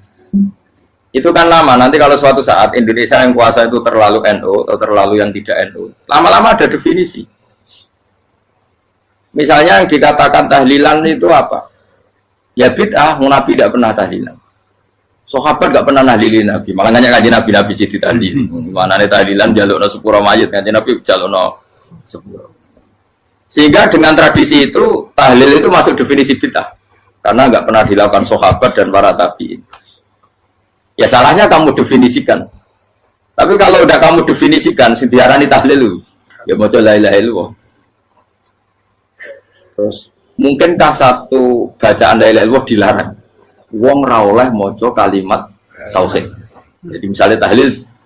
Itu kan lama. Nanti kalau suatu saat Indonesia yang kuasa itu terlalu NU atau terlalu yang tidak NU, lama-lama ada definisi. Misalnya yang dikatakan tahlilan itu apa? Ya bid'ah, Nabi tidak pernah tahlilan. Sahabat tidak pernah nahlilin Nabi. Malah nanya kaji Nabi jadi tahlil. Mana nih tahlilan jalukno sepuro mayit, kaji Nabi jalukno sepuro. Sehingga dengan tradisi itu tahlil itu masuk definisi bid'ah karena nggak pernah dilakukan sahabat dan para tabi'in. Ya salahnya kamu definisikan. Tapi kalau udah kamu definisikan, diarani tahlil, ya mau la ilaha illallah. Terus mungkinkah satu bacaan la ilaha illallah dilarang? Wong ra oleh maca kalimat tauhid. Jadi misalnya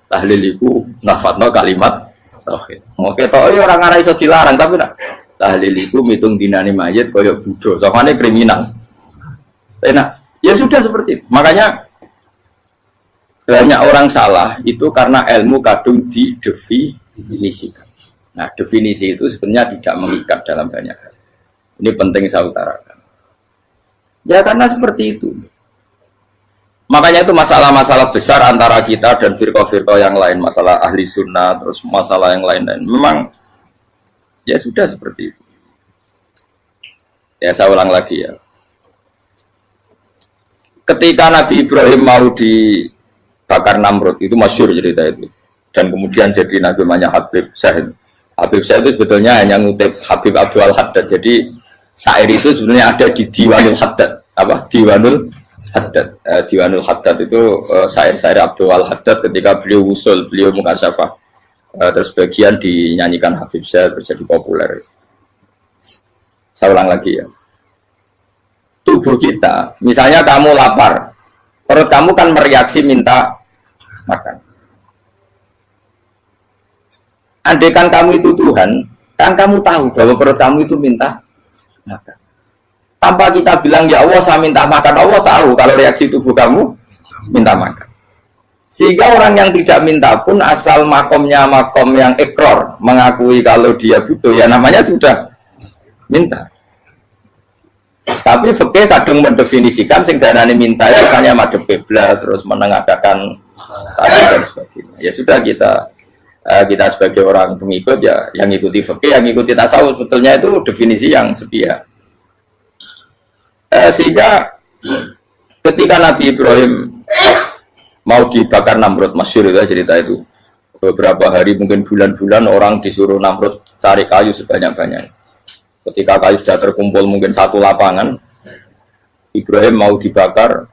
tahlil itu nafatno kalimat tauhid. Oke toh orang arah iso dilarang tapi nak tahlil itu mitung dinani mayit kaya budo, soalnya kriminal. Enak, ya sudah seperti itu. Makanya banyak orang salah itu karena ilmu kadung didefinisikan. Nah, definisi itu sebenarnya tidak mengikat dalam banyak hal. Ini penting saya utarakan. Ya karena seperti itu. Makanya itu masalah-masalah besar antara kita dan firqah-firqah yang lain, masalah ahli sunnah, terus masalah yang lain-lain. Memang ya sudah seperti itu. Ya saya ulang lagi ya. Ketika Nabi Ibrahim mau dibakar Namrud, itu masyhur cerita itu. Dan kemudian jadi Nabi namanya Habib Syahid. Habib Syahid itu sebetulnya hanya ngutip Habib Abdul Haddad. Jadi syair itu sebenarnya ada di Diwanul Haddad. Apa? Diwanul Haddad. Diwanul Haddad itu syair-syair Abdul Haddad ketika beliau usul, beliau mukasyafah. Terus bagian dinyanyikan Habib Syahid menjadi populer. Saya ulang lagi ya. Tubuh kita, misalnya kamu lapar, perut kamu kan mereaksi minta makan. Andaikan kamu itu Tuhan, kan kamu tahu bahwa perut kamu itu minta makan. Tanpa kita bilang ya Allah saya minta makan, Allah tahu kalau reaksi tubuh kamu minta makan. Sehingga orang yang tidak minta pun asal makomnya makom yang ikror, mengakui kalau dia butuh, ya namanya sudah minta. Tapi fikih kadang mendefinisikan sing darane minta itu hanya madhep kiblat terus menengadakan tadi dan sebagainya. Ya sudah kita sebagai orang pengikut ya yang ikuti fikih, yang ikuti tasawuf sebetulnya itu definisi yang sepihak. Sehingga ketika Nabi Ibrahim mau dibakar Namrud, masyhur itu cerita itu. Beberapa hari mungkin bulan-bulan orang disuruh Namrud cari kayu sebanyak-banyaknya. Ketika kayu sudah terkumpul mungkin satu lapangan, Ibrahim mau dibakar.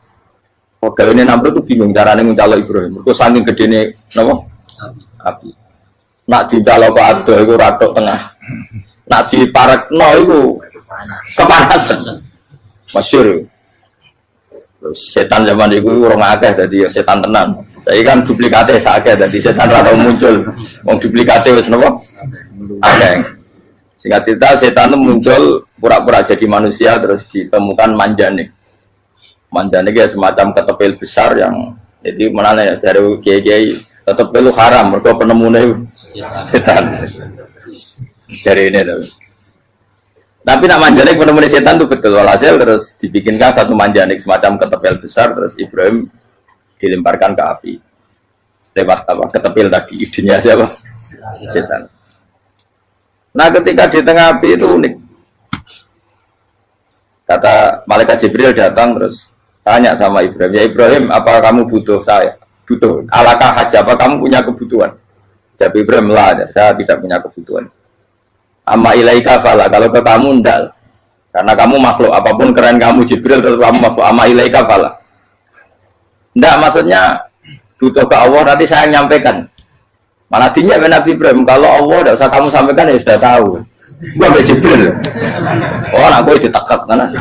Pegawainya Namrud itu bingung caranya mencalok Ibrahim. Mereka saking gedene napa? Api. Nak dicalok ke ado itu ratok tengah. Nak diparekno itu kepanasan. Masyhur. Terus setan zaman itu orang akeh dadi setan tenan. Saya kan duplikatnya sakit, jadi setan rata muncul. Wong duplikatnya wis napa? Akeh. Singkat cerita setan itu muncul pura-pura jadi manusia terus ditemukan manjane. Manjane kayak semacam ketepil besar yang jadi mana ya dari kiai-kiai ketepil haram, mereka penemunya setan. Jadi ini tuh. Tapi nak manjanik penemunya setan itu betul. Walhasil terus dibikinkan satu manjanik semacam ketepil besar terus Ibrahim dilemparkan ke api lewat apa ketepil tadi idenya siapa setan. Nah ketika di tengah api itu unik, kata malaikat Jibril datang terus tanya sama Ibrahim, ya Ibrahim apa kamu butuh saya, butuh alakah haja, apa kamu punya kebutuhan? Jawab Ibrahim lah, saya tidak punya kebutuhan. Amma ilaika fala, kalau ke kamu ndak, karena kamu makhluk apapun keren kamu Jibril tetap kamu makhluk. Amma ilaika fala. Nggak, maksudnya butuh ke Allah nanti saya nyampaikan. Malah dinya Nabi Ibrahim kalau Allah tidak usah kamu sampaikan ya sudah tahu. Gua be Jibril. Oh, aku ditekak kan.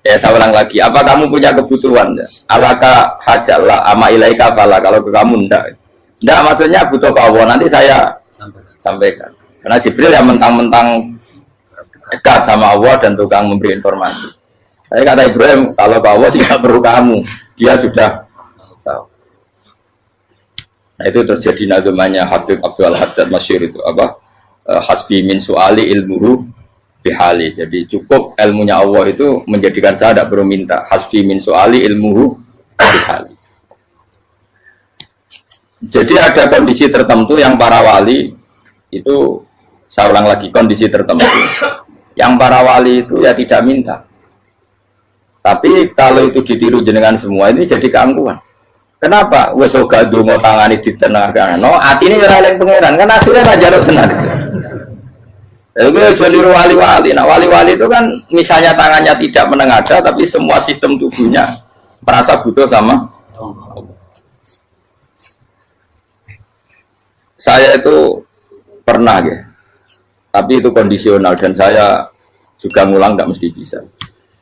Ya saya ulang lagi. Apa kamu punya kebutuhan? Alaka hajalah ama ilaika fala, kalau ke kamu ndak. Ndak maksudnya butuh ke Allah nanti saya sampaikan. Karena Jibril yang mentang-mentang dekat sama Allah dan tukang memberi informasi. Saya kata Ibrahim, kalau ke Allah sih tidak perlu kamu, dia sudah tahu. Nah itu terjadi nazamanya Habib Abdul Haddad masyhur itu apa? Hasbi min su'ali ilmuhu bihali. Jadi cukup ilmunya Allah itu menjadikan saya tidak perlu minta. Hasbi min su'ali ilmuhu bihali. Jadi ada kondisi tertentu yang para wali itu, saya ulang lagi, kondisi tertentu yang para wali itu ya tidak minta. Tapi kalau itu ditiru jenengan semua ini jadi keangkuhan. Kenapa? Wes ora ndonga tangane ditenangkan. No, atine ora eling pangeran. Kan asline ora njaluk tenan. Itu jadi wali-wali. Nah, wali-wali itu kan misalnya tangannya tidak menengadah tapi semua sistem tubuhnya merasa butuh sama Allah. Saya itu pernah ya. Tapi itu kondisional dan saya juga ngulang enggak mesti bisa.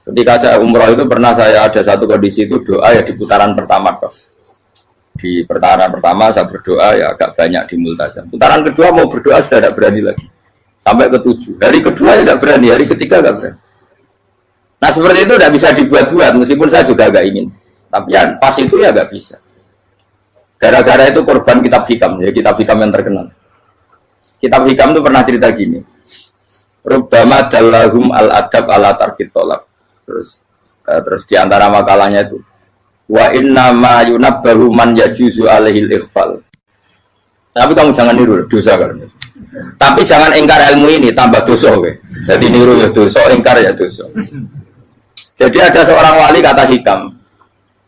Ketika saya umroh itu pernah saya ada satu kondisi itu doa ya di putaran pertama kos. Di putaran pertama saya berdoa ya agak banyak di multazam. Putaran kedua mau berdoa sudah tidak berani lagi. Sampai ke-7. Hari kedua ya tidak berani, hari ketiga tidak berani. Nah seperti itu tidak bisa dibuat-buat meskipun saya juga agak ingin. Tapi ya pas itu ya nggak bisa. Gara-gara itu korban kitab hikam, ya kitab hikam yang terkenal. Kitab hikam itu pernah cerita gini. Rubbama dallahum al-adab ala tarkit tolak. Terus di antara makalahnya itu wa inna ma yunabbahu man yajuzu alaihil ikhfal. Tapi kamu jangan niru dosa kan. Tapi jangan ingkar ilmu ini tambah dosa kowe. Jadi niru ya dosa, ingkar ya dosa. Jadi ada seorang wali kata hikam.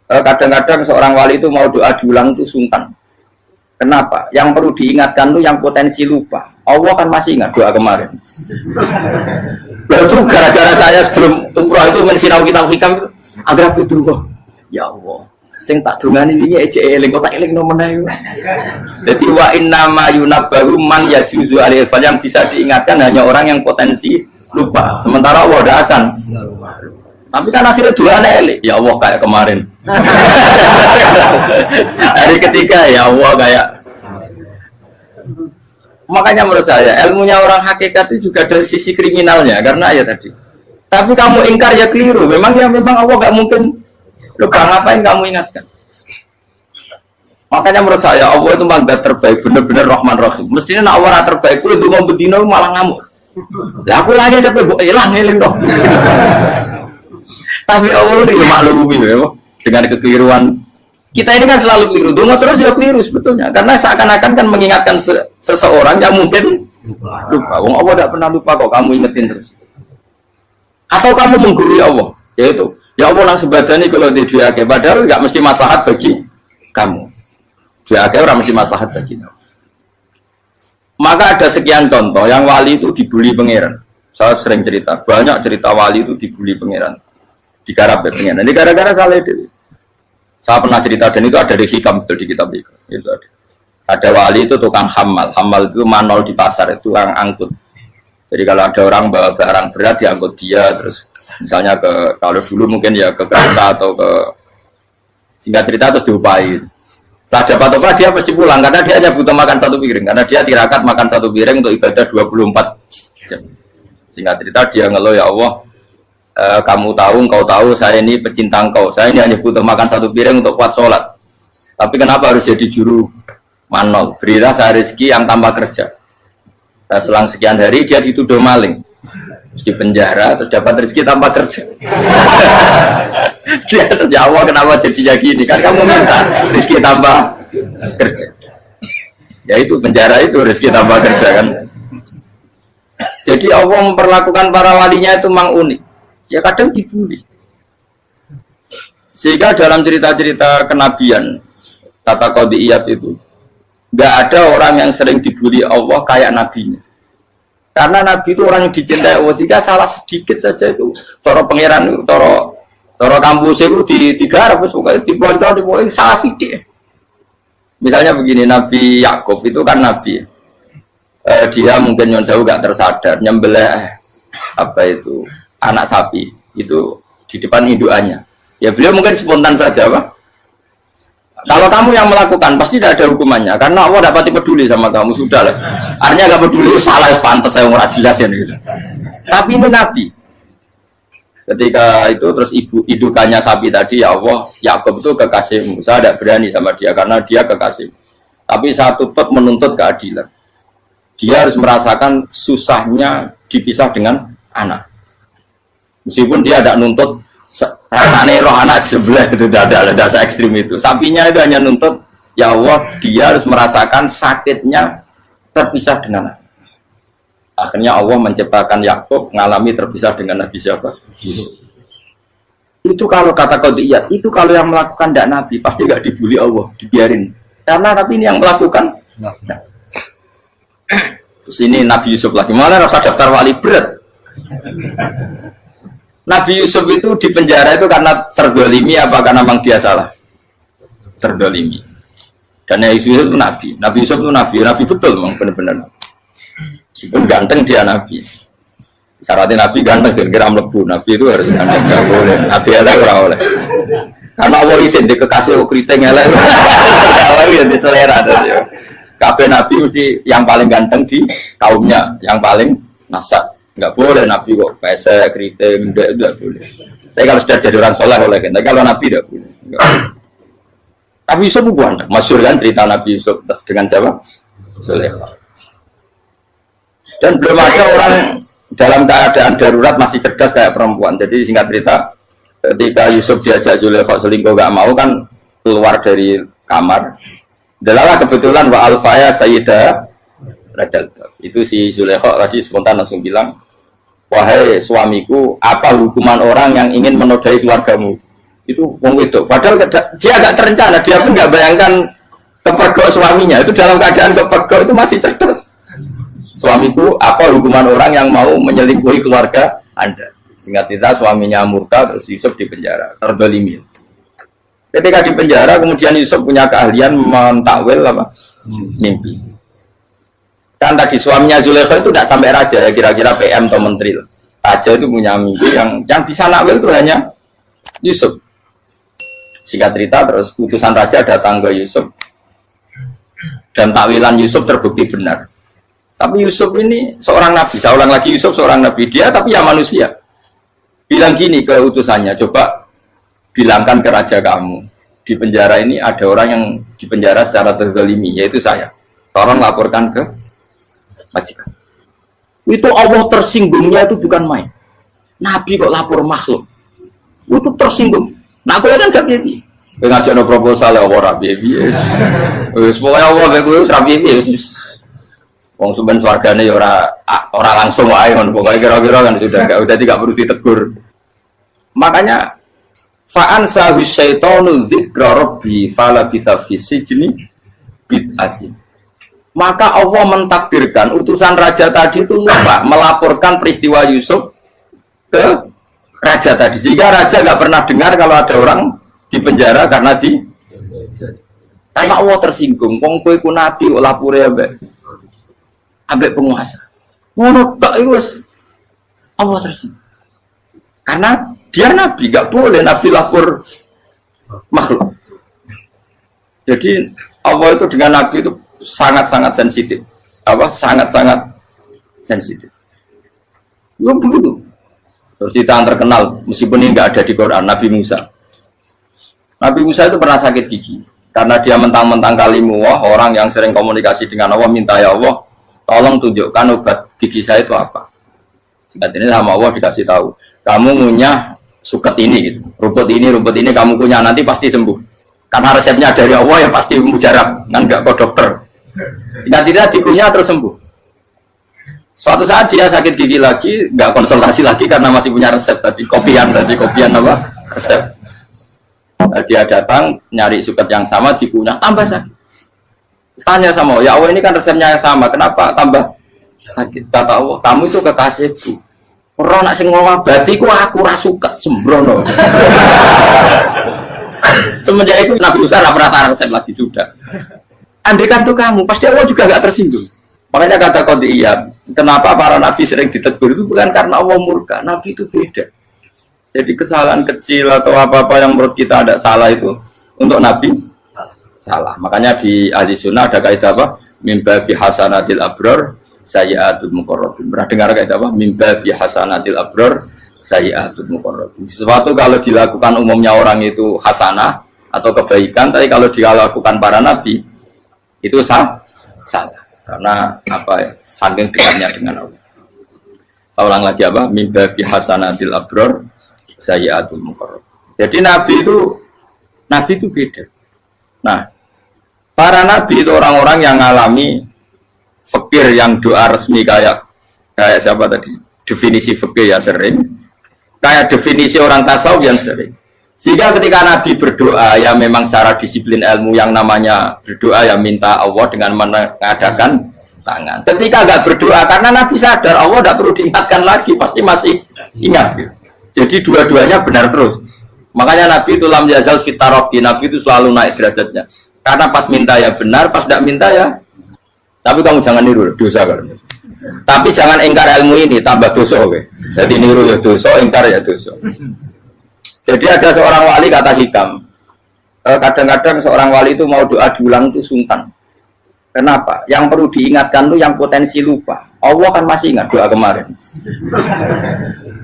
Kadang-kadang seorang wali itu mau doa diulang itu sungkan. Kenapa? Yang perlu diingatkan itu yang potensi lupa. Allah kan masih ingat doa kemarin. Lalu gara-gara saya sebelum umroh itu mensinau kitab hikam agar aku dulu. Ya Allah, sing tak dungani ini ece eling kok tak eling nomene. Jadi wa inna ma yunabbahu man yajuzu alaihi, yang bisa diingatkan hanya orang yang potensi lupa. Sementara Allah tidak akan. Tapi kan akhirnya doa eling. Ya Allah kayak kemarin. Hari ketiga ya Allah kayak. Makanya menurut saya ilmunya orang hakikat itu juga dari sisi kriminalnya karena ya tadi. Tapi kamu ingkar ya keliru. Memang Allah nggak mungkin. Lupa ngapain kamu ingatkan? Makanya menurut saya Allah itu mandat terbaik, benar-benar Rahman Rahim. Mestinya nak Allah terbaik itu mau bedino malah ngamuk. Lah aku lagi tapi mbok ilang eling dong. Tapi Allah itu maklumi ya, dengan kekeliruan. Kita ini kan selalu keliru, donga terus juga keliru sebetulnya. Karena seakan-akan kan mengingatkan seseorang yang mungkin lupa. Wong Allah tidak pernah lupa kok, kamu ingetin terus. Atau kamu menggurui Allah, yaitu ya Allah nang sebadani kalau di duake, padahal nggak mesti maslahat bagi kamu. Duake orang mesti maslahat bagi kamu. Maka ada sekian contoh yang wali itu dibully pangeran. Saya sering cerita, banyak cerita wali itu dibully pangeran, digarap ya pangeran. Ini gara-gara salah itu. Saya pernah cerita dan itu ada di hikam di kitab itu. Itu ada. Ada wali itu tukang hamal, hamal itu manol di pasar itu tukang angkut. Jadi kalau ada orang bawa barang berat diangkut dia, terus misalnya ke kalau dulu mungkin ya ke kereta atau ke singkat cerita terus diupai. Setelah dapat apa dia pasti pulang karena dia hanya butuh makan satu piring karena dia tirakat makan satu piring untuk ibadah 24 jam. Singkat cerita dia ngeluh ya Allah, kamu tahu, engkau tahu saya ini pecinta engkau, saya ini hanya butuh makan satu piring untuk kuat sholat. Tapi kenapa harus jadi juru manol? Berilah saya rezeki yang tanpa kerja. Nah, selang sekian hari dia dituduh maling, terus di penjara, terus dapat rezeki tanpa kerja. Dia terjawab kenapa jadinya gini? Kan kamu minta rezeki tanpa kerja. Ya itu penjara itu rezeki tanpa kerja kan. Jadi Allah memperlakukan para walinya itu memang unik. Ya kadang dibully. Sehingga dalam cerita-cerita kenabian tata qadiyat itu nggak ada orang yang sering dibully Allah kayak nabinya. Karena nabi itu orang yang dicintai Allah. Jika salah sedikit saja itu toro pangeran, toro kampus itu digarap, dibontor, salah sedikit. Misalnya begini, Nabi Yakub itu kan nabi. Dia mungkin nyon jauh nggak tersadar nyembelih apa itu anak sapi itu di depan indukannya. Ya beliau mungkin spontan saja, Pak. Kalau kamu yang melakukan pasti tidak ada hukumannya karena Allah dapat peduli sama kamu sudah lah. Artinya nggak peduli salah pantas saya nggak jelas ya gitu. Tapi ini Nabi. Ketika itu terus indukannya sapi tadi ya Allah Yakub itu kekasihmu. Saya tidak berani sama dia karena dia kekasih. Tapi saya tetap menuntut keadilan. Dia harus merasakan susahnya dipisah dengan anak. Meskipun dia tidak nuntut rasanya roh anak sebelah itu tidak ada ekstrim itu. Sapinya itu hanya nuntut ya Allah dia harus merasakan sakitnya terpisah dengan anak. Akhirnya Allah menciptakan Yakub mengalami terpisah dengan Nabi siapa? Yusuf. Itu kalau kata qadiyat, itu kalau yang melakukan tidak Nabi pasti nggak dibully Allah, dibiarin. Karena Nabi ini yang melakukan. Nah. Terus ini Nabi Yusuf lagi, malah rasa daftar wali berat. Nabi Yusuf itu di penjara itu karena terdolimi apa karena memang dia salah? Terdolimi. Dan Nabi Yusuf itu Nabi. Nabi Yusuf itu Nabi betul memang benar-benar. Meskipun ganteng dia Nabi. Syaratnya Nabi ganteng, kira-kira melebu. Nabi itu harus ganteng, nggak boleh. Nabi elek ora oleh. Karena Allah izin di kekasih keriting elek. Allah yang diselera. Kabeh Nabi mesti yang paling ganteng di kaumnya, yang paling nasab. Nggak boleh Nabi kok pesek, keriting, enggak boleh. Tapi kalau sudah jadi orang soleh boleh kan. Tapi kalau Nabi tidak boleh. Nabi Yusuf bukan, masyhur kan cerita Nabi Yusuf dengan siapa? Zulaikha. Dan belum ada orang dalam keadaan darurat masih cerdas kayak perempuan. Jadi singkat cerita, ketika Yusuf diajak Zulaikha selingkuh gak mau kan keluar dari kamar. Delalah kebetulan wa alfaya sayyidah Rajal. Itu si Zulaikha tadi spontan langsung bilang, wahai suamiku, apa hukuman orang yang ingin menodai keluargamu? Itu wong wedok. Padahal dia agak terencana, dia pun nggak bayangkan kepergok suaminya. Itu dalam keadaan kepergok itu masih cerdas. Suamiku, apa hukuman orang yang mau menyelingkuhi keluarga Anda? Singkat cerita suaminya murka, terus Yusuf di penjara, terdolimi. Ketika di penjara, kemudian Yusuf punya keahlian mentakwil apa? Mimpi. Kan tadi suaminya Zulaikha itu tidak sampai raja ya, kira-kira PM atau menteri. Raja itu punya mimpi yang bisa nakwil itu hanya Yusuf. Singkat cerita terus utusan raja datang ke Yusuf dan takwilan Yusuf terbukti benar. Tapi Yusuf ini seorang nabi, saya ulang lagi Yusuf seorang nabi dia tapi ya manusia. Bilang gini ke utusannya, coba bilangkan ke raja kamu di penjara ini ada orang yang di penjara secara terzalimi yaitu saya. Tolong laporkan ke majikan. Itu Allah tersinggungnya itu bukan main. Nabi kok lapor makhluk. Itu tersinggung. Nah, aku kan gak piye. Kowe ngajakno proposal ya ora piye-piye. Wis pokoke Allah kowe wis ra piye-piye wis. Wong sampean swargane ya ora langsung wae ngono pokoke kira-kira kan sudah enggak perlu ditegur. Makanya fa'an sawi syaitanu dzikra rabbi fala bitha fi sijni bid'asi. Maka Allah mentakdirkan utusan raja tadi itu lupa melaporkan peristiwa Yusuf ke raja tadi, sehingga raja nggak pernah dengar kalau ada orang di penjara karena Allah tersinggung. Wong kowe ku nabi kok lapore ambek penguasa. Ngono tok iku wis Allah tersinggung. Karena dia nabi, nggak boleh nabi lapor makhluk. Jadi Allah itu dengan nabi itu sangat-sangat sensitif. Sangat-sangat sensitif. Ya begitu. Terus kita yang terkenal, meskipun ini nggak ada di Quran, Nabi Musa. Nabi Musa itu pernah sakit gigi karena dia mentang-mentang kalimullah, orang yang sering komunikasi dengan Allah, minta ya Allah, tolong tunjukkan obat gigi saya itu apa. Singkat ini sama Allah dikasih tahu, kamu ngunyah suket ini, gitu. rumput ini kamu kunyah nanti pasti sembuh. Karena resepnya dari Allah ya pasti mujarab, kan nggak kok dokter. Singkat ini dikunyah terus sembuh. Suatu saat dia sakit gigi lagi, nggak konsultasi lagi karena masih punya resep tadi kopian apa resep. Nah, dia datang nyari suket yang sama dikunyah tambah sakit. Tanya sama Allah, ya Allah ini kan resepnya yang sama, kenapa tambah sakit? Kata Allah, kamu itu kekasihku. Orang nak sing ngobati ku aku ra suket sembrono. Semenjak itu Nabi Musa pernah resep lagi sudah. Andaikan tuh kamu, pasti Allah juga nggak tersinggung. Makanya kata Qadiyah, kenapa para nabi sering ditegur itu bukan karena Allah murka, nabi itu beda. Jadi kesalahan kecil atau apa-apa yang menurut kita ada salah itu untuk nabi salah. Makanya di ahli sunnah ada kaidah apa? Mimba bi hasanatil abror sayyi'atul muqarrabin. Pernah dengar kaidah apa? Mimba bi hasanatil abror sayyi'atul muqarrabin. Sesuatu kalau dilakukan umumnya orang itu hasanah atau kebaikan, tapi kalau dilakukan para nabi itu salah. Karena apa ya, saking dekatnya dengan Allah. Saya ulang lagi apa? Mimba bi hasanatil abror sayyi'atul muqarrab. Jadi nabi itu beda. Nah, para nabi itu orang-orang yang mengalami fikir yang doa resmi kayak siapa tadi? Definisi fikir ya sering. Kayak definisi orang tasawuf yang sering. Sehingga ketika Nabi berdoa, ya memang secara disiplin ilmu yang namanya berdoa ya minta Allah dengan mengadakan tangan. Ketika nggak berdoa, karena Nabi sadar Allah tidak perlu diingatkan lagi, pasti masih ingat. Jadi dua-duanya benar terus. Makanya Nabi itu lam yazal fitaroki, Nabi itu selalu naik derajatnya. Karena pas minta ya benar, pas tidak minta ya. Tapi kamu jangan niru dosa kan. Tapi jangan ingkar ilmu ini, tambah dosa. Jadi niru ya dosa, ingkar ya dosa. Jadi ada seorang wali kata hikam, kadang-kadang seorang wali itu mau doa diulang itu sungkan. Kenapa? Yang perlu diingatkan tuh yang potensi lupa. Allah kan masih ingat doa kemarin.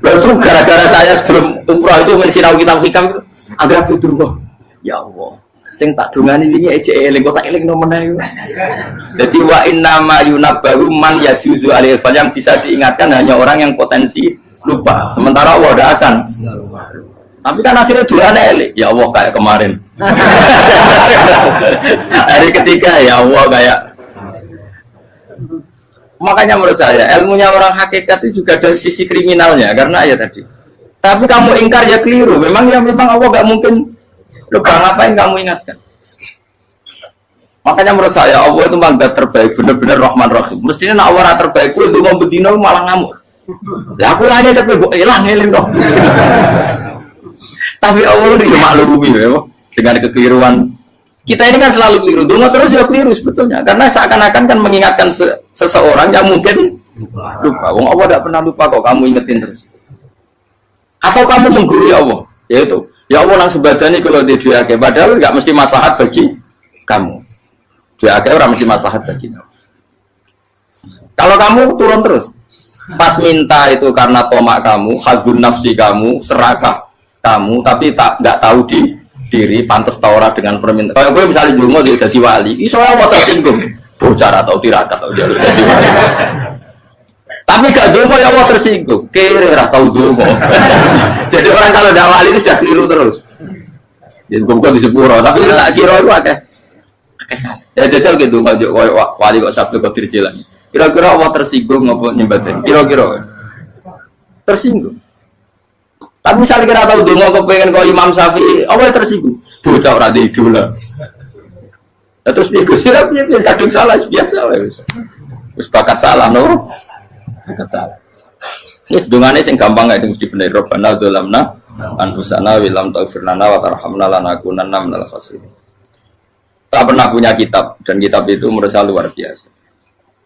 Lalu gara-gara saya sebelum umroh itu mensinau kitab hikam, agar aku durung. Ya Allah, sing tak dungani ini aja eling, kok tak eling nomene. Jadi wa inna ma yunabbahu man yajuzu alil fal, yang bisa diingatkan hanya orang yang potensi lupa. Sementara Allah tidak akan. Tapi kan akhirnya doanya elik, ya Allah kayak kemarin. Hari ketiga ya Allah kayak. Makanya menurut saya ilmunya orang hakikat itu juga dari sisi kriminalnya, karena ya tadi. Tapi kamu ingkar ya keliru. Memang Allah nggak mungkin lupa, ngapain kamu ingatkan. Makanya menurut saya Allah itu mandat terbaik, benar-benar Rahman Rahim. Mestinya nak Allah terbaik itu mau bedino malah ngamuk. Ya aku hanya tapi gue hilang dong. Tapi Allah itu maklumi ya, dengan kekeliruan. Kita ini kan selalu keliru, dungo terus ya keliru sebetulnya. Karena seakan-akan kan mengingatkan seseorang yang mungkin lupa. Wong Allah tidak pernah lupa kok, kamu ingetin terus. Atau kamu menggurui Allah, yaitu ya Allah langsung badani kalau dia diake, padahal nggak mesti maslahat bagi kamu. Diake orang mesti maslahat bagi kamu. Kalau kamu turun terus, pas minta itu karena tomak kamu, hadun nafsi kamu, serakah kamu, tapi nggak tahu diri pantas taura dengan permintaan. Kalau gue misalnya dulu mau jadi wali, iso Allah tersinggung, bocor atau tirakat atau dia harus jadi wali. Tapi gak dongo ya Allah tersinggung. Kira ora tau dongo. Jadi orang kalau tidak wali itu sudah keliru terus. Jadi kok di sepuro, tapi tak kira itu akeh. Ya jajal gitu ngajak wali kok Sabtu kok dirjilan. Kira-kira Allah tersinggung ngapa nyembah? Kira-kira tersinggung. Tapi misalnya kira tahu dongo kepengen kok Imam Syafi'i, Allah tersinggung. Bocah ora di idola. Ya terus piye Gus? Ya piye kadung salah biasa wis. Wis bakat salah no. Bakat salah. Wis dongane sing gampang gak mesti bener. Rabbana dzalamna anfusana wa lam taghfir lana wa tarhamna lanakunanna minal khasirin. Tak pernah punya kitab dan kitab itu menurut saya luar biasa.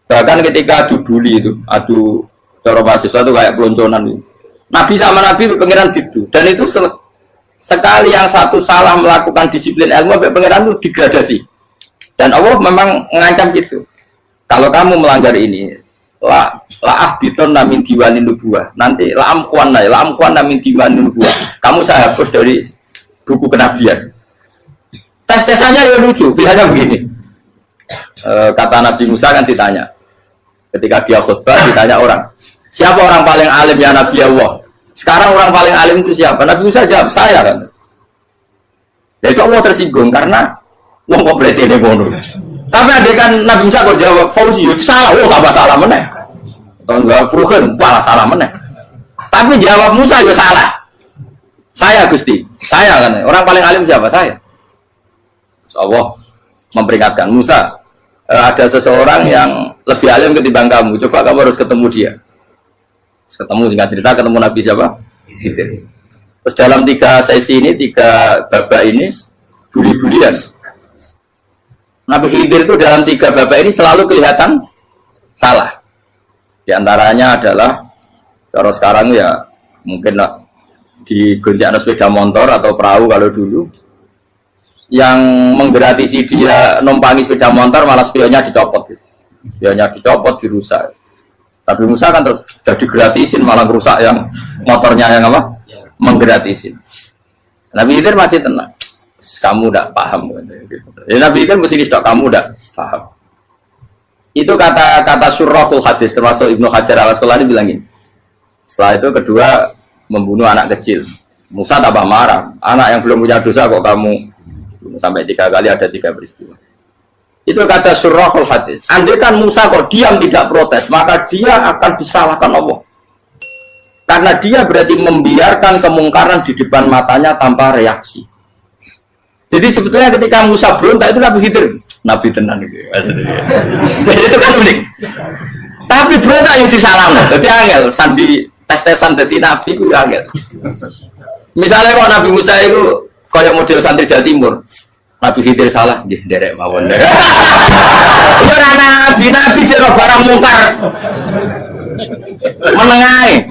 Bahkan ketika adu bully itu, adu cara mahasiswa itu kayak pelonconan itu. Nabi sama Nabi pengiran gitu dan itu sekali yang satu salah melakukan disiplin ilmu sampai pengiran itu degradasi. Dan Allah memang mengancam gitu. Kalau kamu melanggar ini, la ahbiton namin diwani nubuah. Nanti la amkuan namin diwani nubuah. Kamu saya hapus dari buku kenabian. Tes-tesannya ya lucu, pilihannya begini. Kata Nabi Musa kan ditanya. Ketika dia khutbah ditanya orang, siapa orang paling alim ya Nabi Allah? Sekarang orang paling alim itu siapa? Nabi Musa jawab, saya kan. Jadi Allah tersinggung karena wong kok berarti ini bodoh. Tapi ada kan Nabi Musa kok jawab Fauzi, salah, tambah salah meneh. Atau enggak Furukan, malah salah meneh. Tapi jawab Musa ya salah. Saya Gusti, saya kan. Orang paling alim siapa? Saya. Allah memperingatkan Musa, ada seseorang yang lebih alim ketimbang kamu. Coba kamu harus ketemu dia. Ketemu dengan cerita ketemu Nabi siapa? Khidir. Terus dalam 3 sesi ini, 3 babak ini buli-bulian. Nabi Khidir itu dalam 3 babak ini selalu kelihatan salah. Di antaranya adalah cara sekarang ya mungkin di gonjak sepeda motor atau perahu kalau dulu yang menggratisi dia numpangi sepeda motor malah spionnya dicopot gitu. Spionnya dicopot, dirusak. Tapi Musa kan sudah digratisin malah rusak yang motornya yang apa? Menggratisin. Nabi Khidir masih tenang. Kamu tidak paham. Ya, Nabi Khidir mesti distok kamu tidak paham. Itu kata surahul hadis termasuk Ibnu Hajar al-Asqalani bilang gini. Setelah itu kedua membunuh anak kecil. Musa tambah marah. Anak yang belum punya dosa kok kamu sampai 3 kali ada 3 peristiwa. Itu kata surahul hadis. Andai kan Musa kok diam tidak protes, maka dia akan disalahkan Allah. Karena dia berarti membiarkan kemungkaran di depan matanya tanpa reaksi. Jadi sebetulnya ketika Musa berontak itu Nabi Khidir, Nabi tenang gitu. Jadi itu kan unik. Tapi berontak yang disalahkan. Jadi angel sandi tes-tesan jadi Nabi itu angel. Misalnya kalau Nabi Musa itu kayak model santri Jawa Timur, Nabi Khidir salah, derek mawon. Ya nabi jero barang mungkar. Menengae.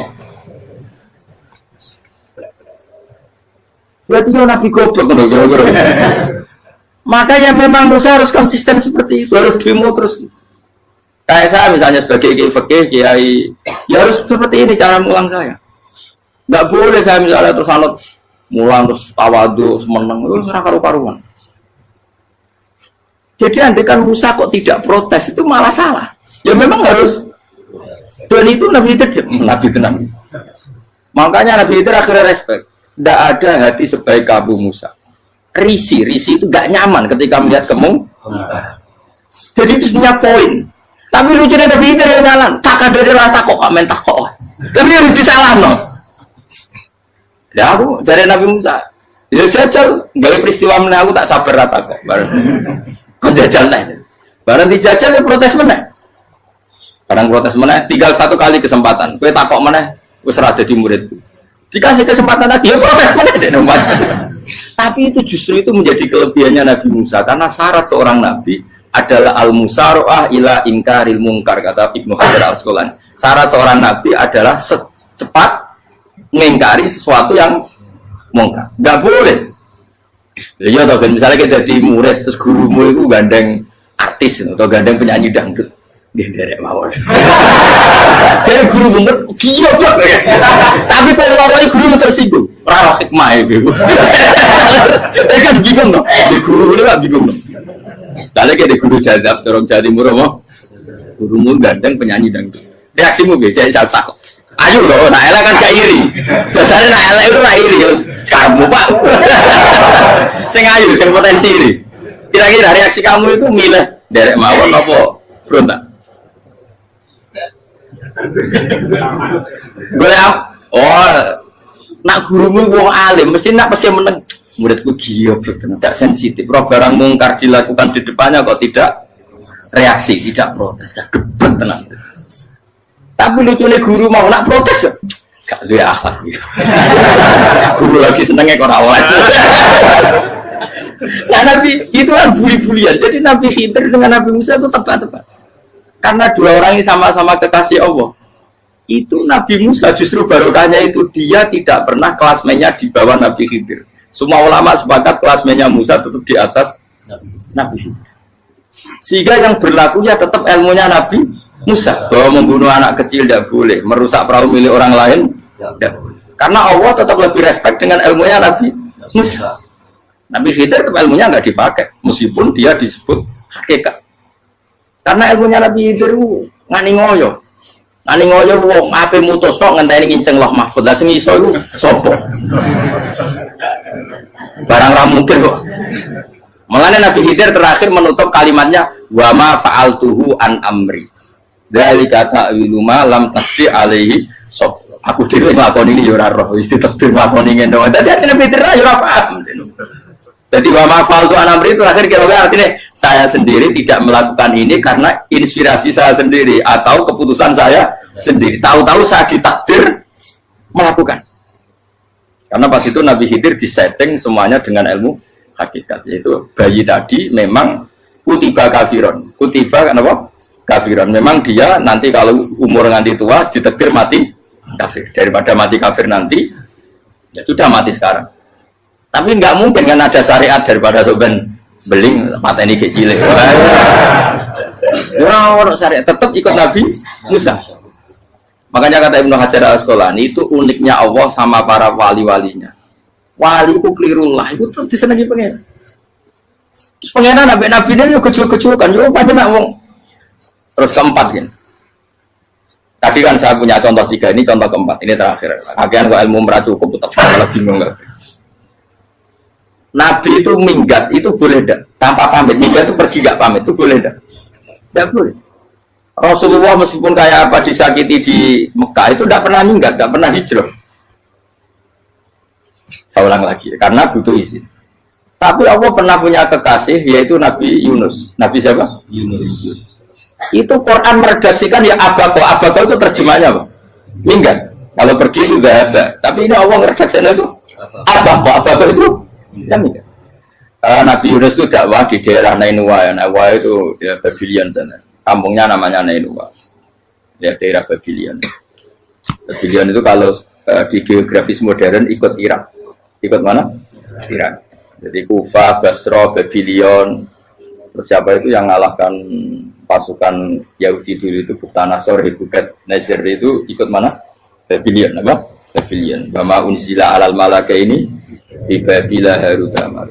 Berarti ya Nabi goblok kira-kira. Makanya memang Musa harus konsisten seperti itu, harus demo terus. Kayak saya misalnya sebagai kiai, ya harus seperti ini cara mulang saya. Nggak boleh saya misalnya terus anut mulang terus tawadu semeneng terus karu-karuan. Jadi andaikan Musa kok tidak protes itu malah salah. Ya memang harus. Dan itu Nabi Khidir, Nabi tenang. Makanya Nabi Khidir akhirnya respect. Tidak ada hati sebaik kamu Musa. Risi itu gak nyaman ketika melihat kamu. Jadi itu punya poin. Tapi lucunya Nabi Khidir yang jalan. Tak ada rasa kok minta kok. Tapi harus disalah no. Ya aku dari Nabi Musa. Ya jajal, gaya peristiwa meneh aku tak sabar rata kok. Kok jajal nih. Barang dijajal ya protes meneh. Barang protes meneh, tinggal 1 kali kesempatan. Kowe takok meneh, wis ora dadi muridku. Dikasih kesempatan lagi, ya protes meneh dek nomor. Tapi itu justru itu menjadi kelebihannya Nabi Musa karena syarat seorang nabi adalah al-musara'ah ila inkaril munkar kata Ibnu Hajar al-Asqalani. Syarat seorang nabi adalah secepat mengingkari sesuatu yang mungkar. Enggak boleh. Ya toh misalnya kita jadi murid terus gurumu itu gandeng artis atau gandeng penyanyi dangdut. Dia derek mawon. Jadi guru bener gila kok. Tapi kalau orang guru tersinggung, ora hikmah itu. Kan bingung no. Di guru itu kan bingung no. Kalau kayak di guru jadab, orang Jawa Timur apa? Gurumu gandeng penyanyi dangdut. Reaksimu piye? Jadi saya takut. Ayo loh, nak elek kan gak iri. Biasanya nak elek itu nak iri. Kamu Pak. Sing ayu, sing potensi iri. Kira-kira reaksi kamu itu milih derek mawon apa berontak? Nak gurumu wong alim, mesti nak pasti meneng. Muridku giok, tidak sensitif. Roh barang mungkar dilakukan di depannya kok tidak reaksi, tidak protes, tidak gebet tenang. Tapi lucunya guru mau nak protes, gak ada akhlak. Guru lagi senengnya kok rawat. Nah Nabi itu kan buli-bulian. Jadi Nabi Khidir dengan Nabi Musa itu tepat-tepat. Karena dua orang ini sama-sama kekasih Allah. Itu Nabi Musa justru barokahnya itu dia tidak pernah kelasmennya di bawah Nabi Khidir. Semua ulama sepakat kelasmennya Musa tetap di atas Nabi Khidir. Sehingga yang berlakunya tetap ilmunya Nabi Musa, bahwa membunuh anak kecil tidak boleh, merusak perahu milik orang lain tidak boleh. Karena Allah tetap lebih respect dengan ilmunya Nabi Musa. Nabi Khidir tetap ilmunya nggak dipakai, meskipun dia disebut hakikat. Karena ilmunya Nabi Khidir ngani ngoyo, wong ape mutus kok ngenteni kinceng loh mahfud. Lah sing iso iku sapa? Barang ra mungkin kok. Makanya Nabi Khidir terakhir menutup kalimatnya wa ma fa'altuhu an amri. Dzalika ta'wilu ma lam tasdi alaihi sob. Aku dhewe nglakoni iki ya ora roh, wis ditakdir nglakoni ngene. Dadi Nabi Khidir ya ora paham. Jadi wa ma fa'altu an amri itu akhir kira-kira artinya saya sendiri tidak melakukan ini karena inspirasi saya sendiri atau keputusan saya sendiri. Tahu-tahu saya ditakdir melakukan. Karena pas itu Nabi Khidir disetting semuanya dengan ilmu hakikat, yaitu bayi tadi memang kutiba kafiron, kutiba kenapa? Kafiron. Memang dia nanti kalau umur nganti tua ditakdir mati kafir. Daripada mati kafir nanti, ya sudah mati sekarang. Tapi nggak mungkin kan ada syariat daripada soben beling mateni kecil. Orang syariat tetap ikut Nabi Musa. Makanya kata Ibnu Hajar Al-Asqalani itu uniknya Allah sama para wali-walinya. Wali ku klirullah itu tetap disenangi pengen. Terus pengenan nabi ini kecil-kecil kan, yo pada nak wong. Terus keempat kan. Tadi kan saya punya contoh 3, ini contoh keempat, ini terakhir. Agian kok ilmu merah cukup tetap salah bingung nggak? Nabi itu minggat itu boleh tidak? Tanpa pamit, minggat itu pergi nggak pamit itu boleh tidak? Tidak boleh. Rasulullah meskipun kayak apa disakiti di Mekah itu tidak pernah minggat, tidak pernah hijrah. Saya ulang lagi, karena butuh izin. Tapi Allah pernah punya kekasih yaitu Nabi Yunus. Nabi siapa? Yunus. Itu Quran meredaksikan ya abako. Abako itu terjemahnya apa? Minggat. Kalau pergi itu tidak ada. Tapi ini Allah meredaksikan itu abako. Abako itu ya minggat. Nabi Yunus itu dakwah di daerah Nainua. Nainua itu ya Babylon sana. Kampungnya namanya Nainua. Ya daerah Babylon. Babylon itu kalau di geografis modern ikut Irak. Ikut mana? Irak. Jadi Kufa, Basra, Babylon. Terus siapa itu yang ngalahkan pasukan Yahudi dulu itu Buktanasor, Hebukat, Nasir itu ikut mana? Babylon, apa? Babylon. Bama unzila alal malaka ini di Babila Harutama.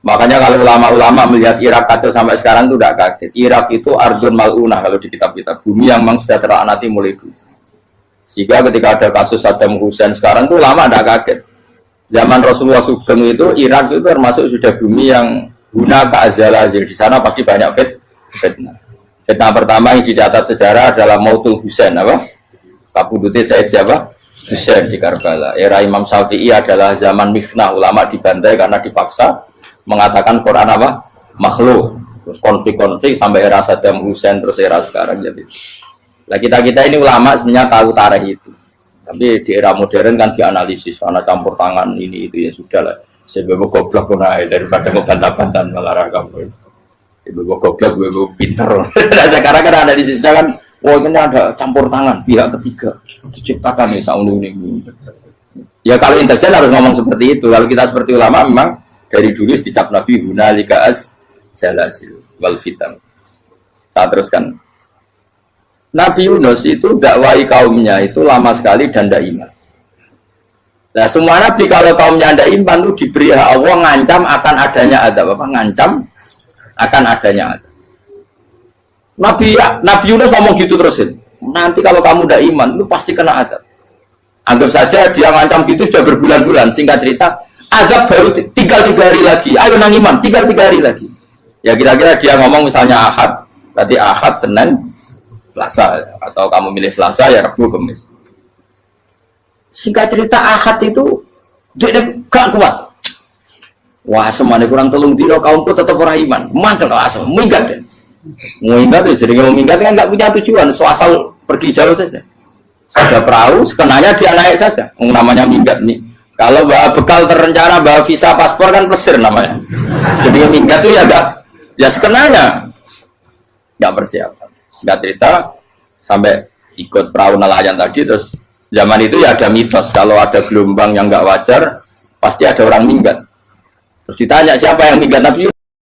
Makanya kalau ulama-ulama melihat Irak kacau sampai sekarang itu tidak kaget. Irak itu Ardun Mal'unah kalau di kitab-kitab. Bumi yang memang sudah terlaknati mulai dulu. Sehingga ketika ada kasus Saddam Hussein sekarang itu ulama tidak kaget. Zaman Rasulullah Sugeng itu Irak itu termasuk sudah bumi yang guna keazalah. Jadi di sana pasti banyak fitnah. Fitnah pertama yang dicatat sejarah adalah Mautul Husain, apa? Kabudutnya Said siapa? Husain di Karbala. Era Imam Syafi'i adalah zaman mifnah, ulama dibantai karena dipaksa mengatakan Quran apa? Makhluk. Terus konflik-konflik sampai era Saddam Hussein terus era sekarang jadi. Lah kita ini ulama sebenarnya tahu tarikh itu. Tapi di era modern kan dianalisis karena campur tangan ini itu ya sudah lah. Sebab goblok pun daripada ngebantah-bantahan malah kamu. Ibu goblok, ibu pinter. Sekarang kan analisisnya kan, wah ini ada campur tangan pihak ketiga diciptakan nih saunu ini. Ya kalau intelijen harus ngomong seperti itu. Kalau kita seperti ulama memang dari dulu dicap Nabi hunalika az-zalazil wal fitan. Saya teruskan. Nabi Yunus itu dakwai kaumnya itu lama sekali dan tidak iman. Nah semua nabi kalau kaumnya tidak iman itu diberi hak Allah ngancam akan adanya adab apa? Ngancam akan adanya adab. Nabi Yunus ngomong gitu terusin. nanti kalau kamu udah iman, lu pasti kena azab. Anggap saja dia ngancam gitu sudah berbulan-bulan. Singkat cerita, azab baru tinggal 3 hari lagi. Ayo nang iman, tinggal 3 hari lagi. Ya kira-kira dia ngomong misalnya Ahad, berarti Ahad, Senin, Selasa. Atau kamu milih Selasa, ya Rabu, Kamis. Singkat cerita Ahad itu dia gak kuat. Wah, semuanya kurang tolong dino kaumku tetap orang iman. Mantel asal, minggat deh. Minggat ya, jadi mau minggat kan nggak punya tujuan, so asal pergi jauh saja. Ada perahu, sekenanya dia naik saja. Namanya minggat nih. Kalau bawa bekal terencana, bawa visa, paspor kan plesir namanya. Jadi minggat itu ya enggak, ya sekenanya nggak persiapan. Singkat cerita sampai ikut perahu nelayan tadi, terus zaman itu ya ada mitos kalau ada gelombang yang nggak wajar pasti ada orang minggat. Terus ditanya siapa yang minggat, Nabi